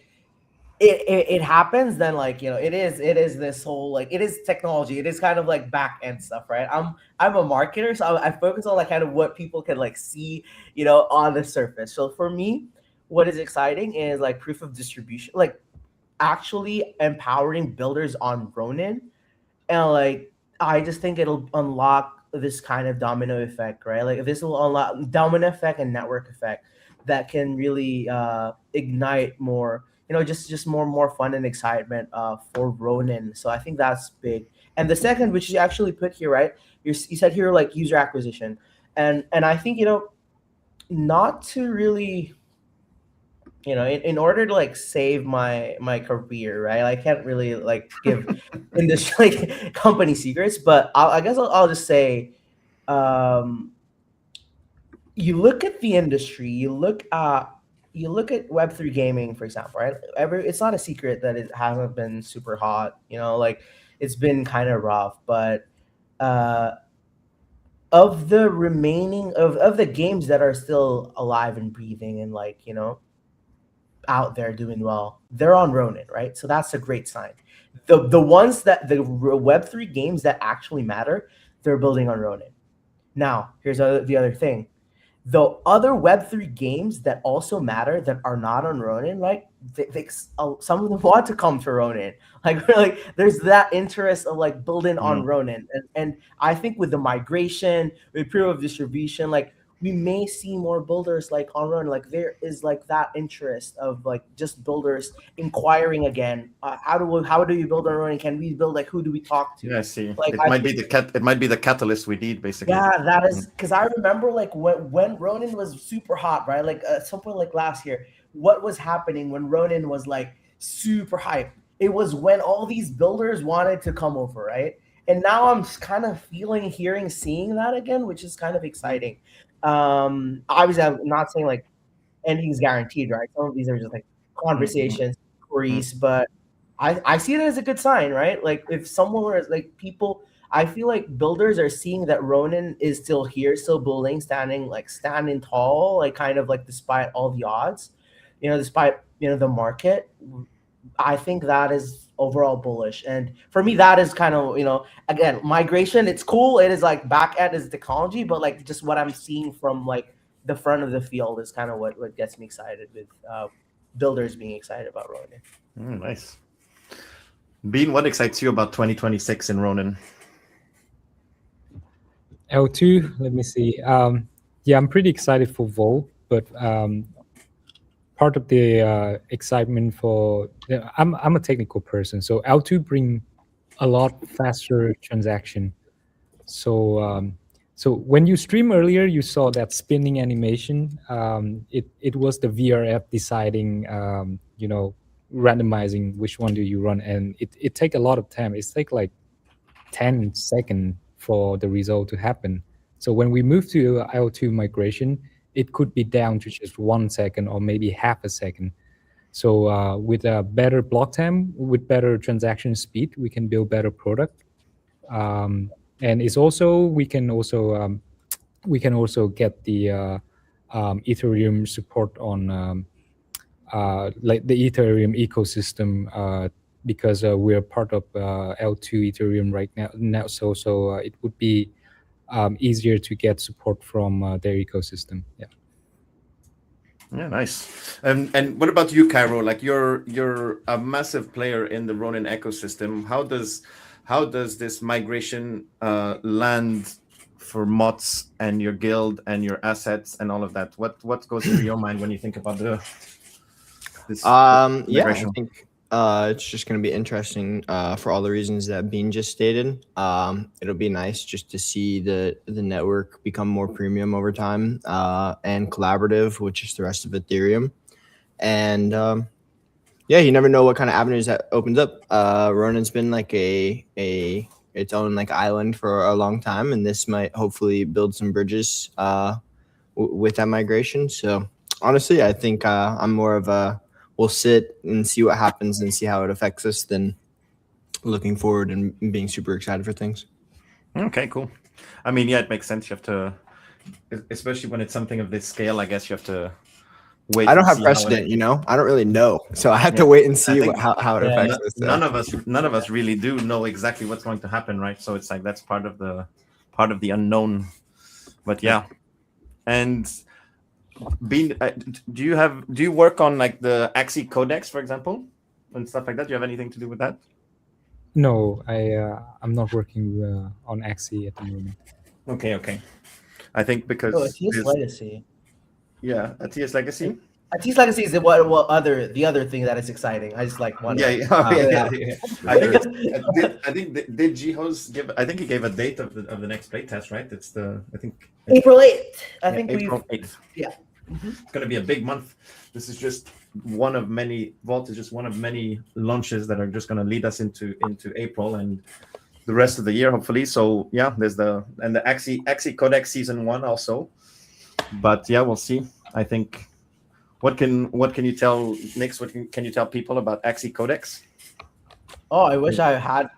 it happens. Then like it is this whole like it is technology. It is kind of like back end stuff, right? I'm a marketer, so I focus on like kind of what people can like see, on the surface. So for me, what is exciting is like proof of distribution, like actually empowering builders on Ronin, and like I just think it'll unlock this kind of domino effect, right? Like this will unlock domino effect and network effect that can really ignite more, just more fun and excitement for Ronin. So I think that's big. And the second, which you actually put here, right? You said here like user acquisition, and I think not to really. In order to like save my career, right? I can't really like give industry like company secrets, but I guess I'll just say, you look at the industry, you look at Web3 gaming, for example, right? It's not a secret that it hasn't been super hot, like it's been kind of rough, but of the remaining of the games that are still alive and breathing and like out there doing well, they're on Ronin, right? So that's a great sign. The ones that the Web3 games that actually matter, they're building on Ronin. Now, here's the other thing. The other Web3 games that also matter that are not on Ronin, like some of them want to come to Ronin. Like there's that interest of like building on Ronin. And I think with the migration, with proof of distribution, like we may see more builders like on Ronin. Like there is like that interest of like just builders inquiring again. How do you build on Ronin? Can we build? Like who do we talk to? Yeah, I see. Like It might be the catalyst we need, basically. Yeah, that is because I remember like when Ronin was super hot, right? Like at some point like last year, what was happening when Ronin was like super hype? It was when all these builders wanted to come over, right? And now I'm kind of seeing that again, which is kind of exciting. Obviously, I'm not saying like anything's guaranteed, right? Some of these are just like conversations, queries, but I see it as a good sign, right? Like if someone were like people, I feel like builders are seeing that Ronin is still here, still building, standing tall, like kind of like despite all the odds, despite the market. I think that is overall bullish. And for me, that is kind of, again, migration, it's cool. It is like back end is technology, but like just what I'm seeing from like the front of the field is kind of what gets me excited with builders being excited about Ronin. Nice. Bean, what excites you about 2026 in Ronin? L2, let me see. Yeah, I'm pretty excited for Vol, but part of the excitement for I'm a technical person, so L2 bring a lot faster transaction. So So when you stream earlier, you saw that spinning animation. It was the VRF deciding, randomizing which one do you run, and it take a lot of time. It's take like 10 seconds for the result to happen. So when we move to IO2 migration, it could be down to just 1 second or maybe half a second. So with a better block time, with better transaction speed, we can build better product. And it's also we can also get the Ethereum support on like the Ethereum ecosystem because we're part of L2 Ethereum right now. So it would be easier to get support from their ecosystem. Yeah. Yeah, nice. And what about you, Cairo? Like you're a massive player in the Ronin ecosystem. How does this migration land for mods and your guild and your assets and all of that? What goes through your mind when you think about this migration? I think it's just going to be interesting for all the reasons that Bean just stated. It'll be nice just to see the network become more premium over time and collaborative, which is the rest of Ethereum. And you never know what kind of avenues that opens up. Ronin's been like its own like island for a long time, and this might hopefully build some bridges with that migration. So honestly, I think I'm more of a we'll sit and see what happens and see how it affects us than looking forward and being super excited for things. Okay, cool. I mean, yeah, it makes sense. You have to, especially when it's something of this scale, I guess you have to wait. I don't have precedent, I don't really know. So I have to wait and see how it affects us. None of us really do know exactly what's going to happen, right? So it's like that's part of the unknown. But yeah. And Bean, do you work on like the Axie Codex, for example, and stuff like that? Do you have anything to do with that? No, I'm not working on Axie at the moment. Okay. I think because TS Legacy. Yeah, a TS Legacy. TS Legacy is the other thing that is exciting. I just like one. Yeah. I think did Jiho's give? I think he gave a date of the next playtest, right? It's April 8th. I think April 8th. Yeah. Mm-hmm. It's going to be a big month. This is just one of many. Vault is just one of many launches that are just going to lead us into April and the rest of the year, hopefully. So yeah, there's the Axie Codex Season 1 also. But yeah, we'll see. I think. What can you tell Nix? What can you tell people about Axie Codex? Oh, I wish I had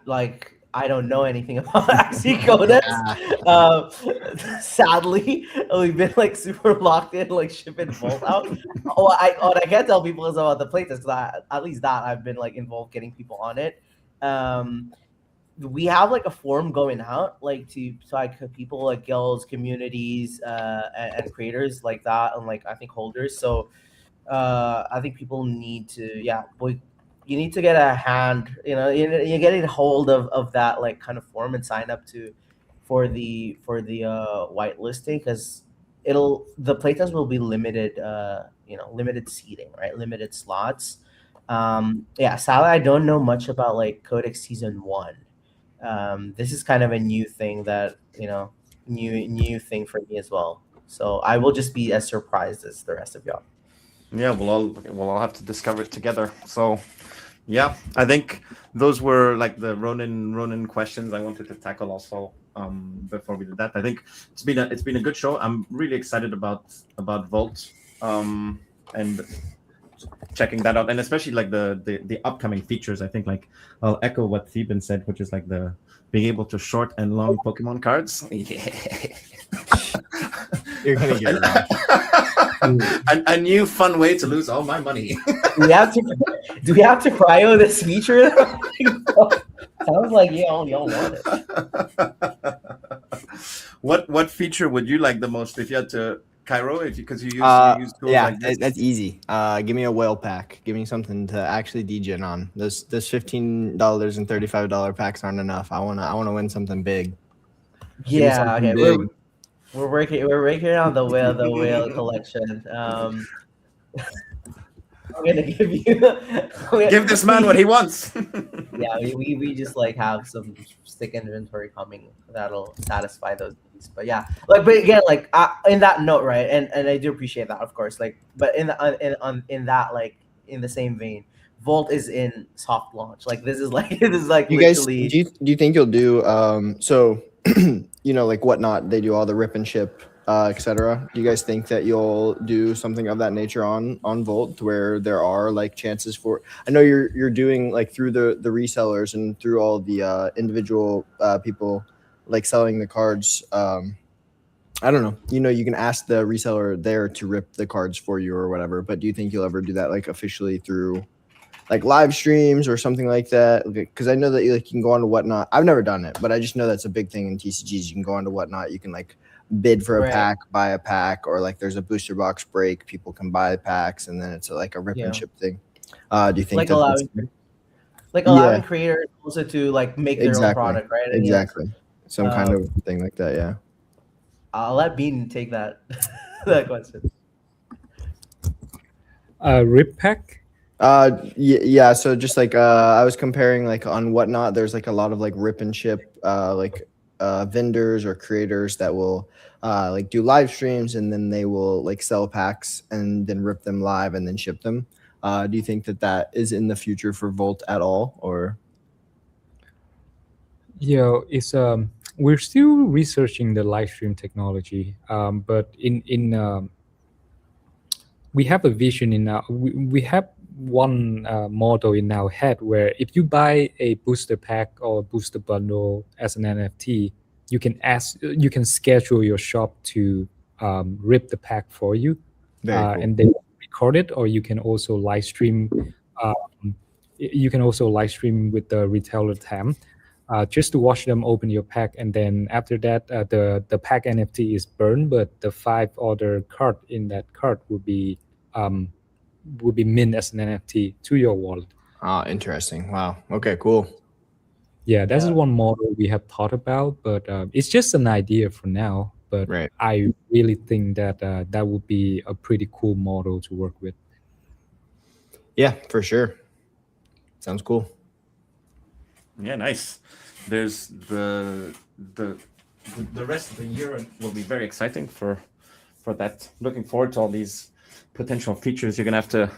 I don't know anything about Axie Codex. Sadly, we've been super locked in, shipping Vault out. What I can tell people is about the playtest because at least that I've been involved getting people on it. We have a forum going out to people guilds, communities, and creators like that, and I think holders. So I think people need to you need to get a hand, you get a hold of that kind of form and sign up for the whitelisting because the playtest will be limited, limited seating, right? Limited slots. Sadly, I don't know much about Codex Season 1. This is kind of a new thing that new thing for me as well. So I will just be as surprised as the rest of y'all. Yeah, we'll all have to discover it together. So, yeah, I think those were the Ronin questions I wanted to tackle also. Before we did that, I think it's been a good show. I'm really excited about Vault, and checking that out, and especially the upcoming features. I think I'll echo what Theben said, which is the being able to short and long Pokemon cards. Yeah. You're gonna get a new fun way to lose all my money. Do we have to cryo this feature? Sounds like y'all want it. What feature would you like the most if you had to, Cairo? Because you use tools like this? That's easy. Give me a whale pack. Give me something to actually degen on. Those $15 and $35 packs aren't enough. I wanna win something big. Yeah. Okay. Big. We're working on the whale collection. I'm gonna give you. Give this man what he wants. Yeah, we just have some stick inventory coming that'll satisfy those needs. least. But yeah, like, but again, like in that note, right? And I do appreciate that, of course. Like, but in that, like, in the same vein, Volt is in soft launch. Like, this is like this is like You guys, literally. do you think you'll do so like Whatnot, they do all the rip and ship, etc. Do you guys think that you'll do something of that nature on Volt, where there are like chances for? I know you're doing like through the resellers and through all the individual people like selling the cards. I don't know. You can ask the reseller there to rip the cards for you or whatever. But do you think you'll ever do that like officially through like live streams or something like that? Because I know that you can go on to Whatnot. I've never done it, but I just know that's a big thing in TCGs. You can go on to Whatnot. You can like bid for a Right. pack, buy a pack, or like there's a booster box break. People can buy packs, and then it's like a rip Yeah. and ship thing. Do you think Like that's allowing creators also to like make their own exactly product, right? And yes, exactly some kind of thing like that? Yeah. I'll let Bean take that that question. Rip pack. Yeah, so just like I was comparing like on Whatnot, there's like a lot of like rip and ship vendors or creators that will like do live streams, and then they will like sell packs and then rip them live and then ship them. Do you think that is in the future for Volt at all, or? It's we're still researching the live stream technology, but in we have a vision in our we have one model in our head where if you buy a booster pack or a booster bundle as an NFT, you can schedule your shop to rip the pack for you, Very cool. and then record it, or you can also live stream. You can also live stream with the retailer TAM. Just to watch them open your pack, and then after that, the pack NFT is burned, but the 5 other card in that card would be mint as an NFT to your wallet. Interesting. Wow. Okay, cool. Yeah, that's one model we have thought about, but it's just an idea for now. But Right. I really think that that would be a pretty cool model to work with. Yeah, for sure. Sounds cool. Yeah, nice. There's the rest of the year will be very exciting for that. Looking forward to all these potential features. You're gonna have to.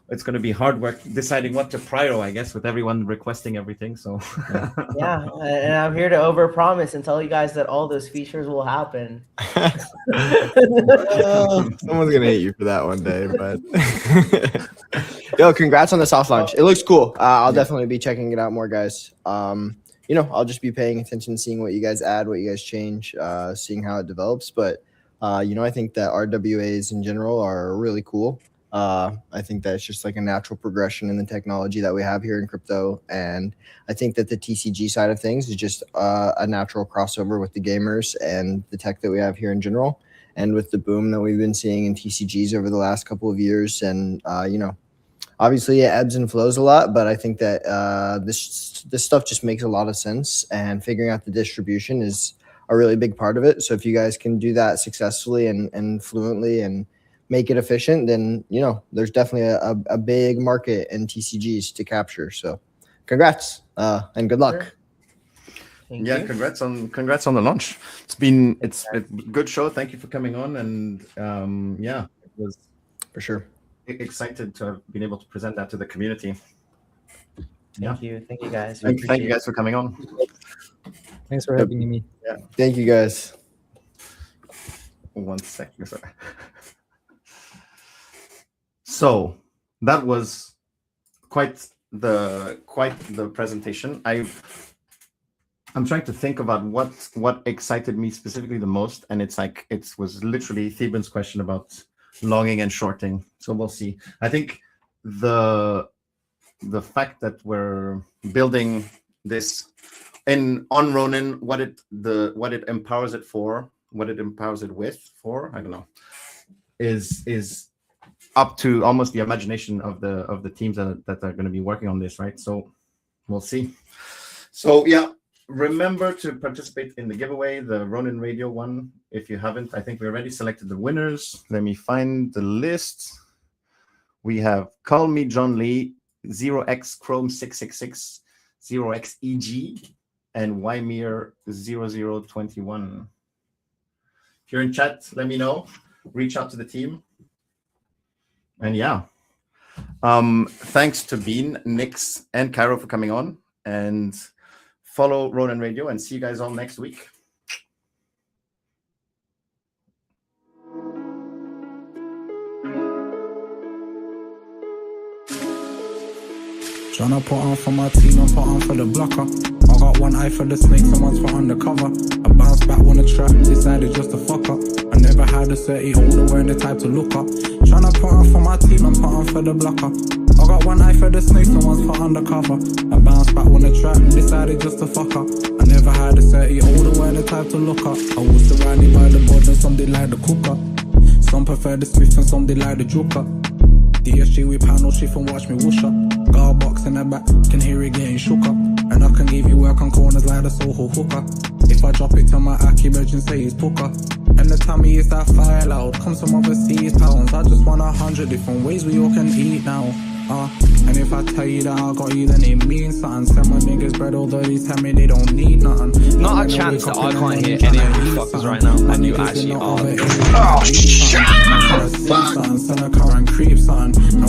It's gonna be hard work deciding what to prio, I guess, with everyone requesting everything. So Yeah, and I'm here to overpromise and tell you guys that all those features will happen. Someone's gonna hate you for that one day, but yo, congrats on the soft launch. It looks cool. I'll definitely be checking it out more, guys. I'll just be paying attention, seeing what you guys add, what you guys change, seeing how it develops. But I think that RWAs in general are really cool. I think that it's just like a natural progression in the technology that we have here in crypto. And I think that the TCG side of things is just a natural crossover with the gamers and the tech that we have here in general. And with the boom that we've been seeing in TCGs over the last couple of years. And, obviously it ebbs and flows a lot, but I think that this stuff just makes a lot of sense. And figuring out the distribution is a really big part of it. So if you guys can do that successfully and fluently and make it efficient, then there's definitely a big market in TCGs to capture. So congrats and good luck. Thank yeah, you. congrats on the launch. It's a good show. Thank you for coming on, and it was For sure. excited to have been able to present that to the community. Thank you guys. We Thank you appreciate guys for coming on. Thanks for having me. Thank you guys. 1 second. Sorry. So that was quite the presentation. I'm trying to think about what excited me specifically the most, and it was literally Theban's question about longing and shorting. So we'll see. I think the fact that we're building this on Ronin, what it empowers it for, what it empowers it with for, I don't know, is up to almost the imagination of the teams that are going to be working on this, right? So we'll see. So yeah, remember to participate in the giveaway, the Ronin Radio one. If you haven't, I think we already selected the winners. Let me find the list. We have Call Me John Lee, 0x Chrome 666, 0x EG, and Ymir 0021. If you're in chat, let me know. Reach out to the team. And yeah. Thanks to Bean, Nix, and Cairo for coming on. And follow Ronin Radio and see you guys all next week. Tryna put on for my team and put on for the blocker. I got one eye for the snakes and one's for undercover. I bounced back on the trap, decided just to fuck up. I never had a 30 older, wearing the type to look up. Tryna put on for my team and put on for the blocker. I got one eye for the snakes and one's for undercover. I bounced back on the trap, decided just to fuck up. I never had a 30 older, wearing the type to look up. I was surrounded by the board and some they like the cooker. Some prefer the Swift and some they like the Joker. DSG with panel shift and watch me whoosh up. Got a box in the back, can hear it getting shook up. And I can give you work on corners like the Soho hooker. If I drop it to my Aki virgin say it's pooker. And the tummy is that fire loud, comes from overseas pounds. I just want 100 different ways we all can eat now. And if I tell you that I got you, then it means something. Send my niggas bread, although they tell me they don't need nothing. Not a chance that I can't hear any of you fuckers right now, and you actually are. Oh, shut up! Send a car and creep something.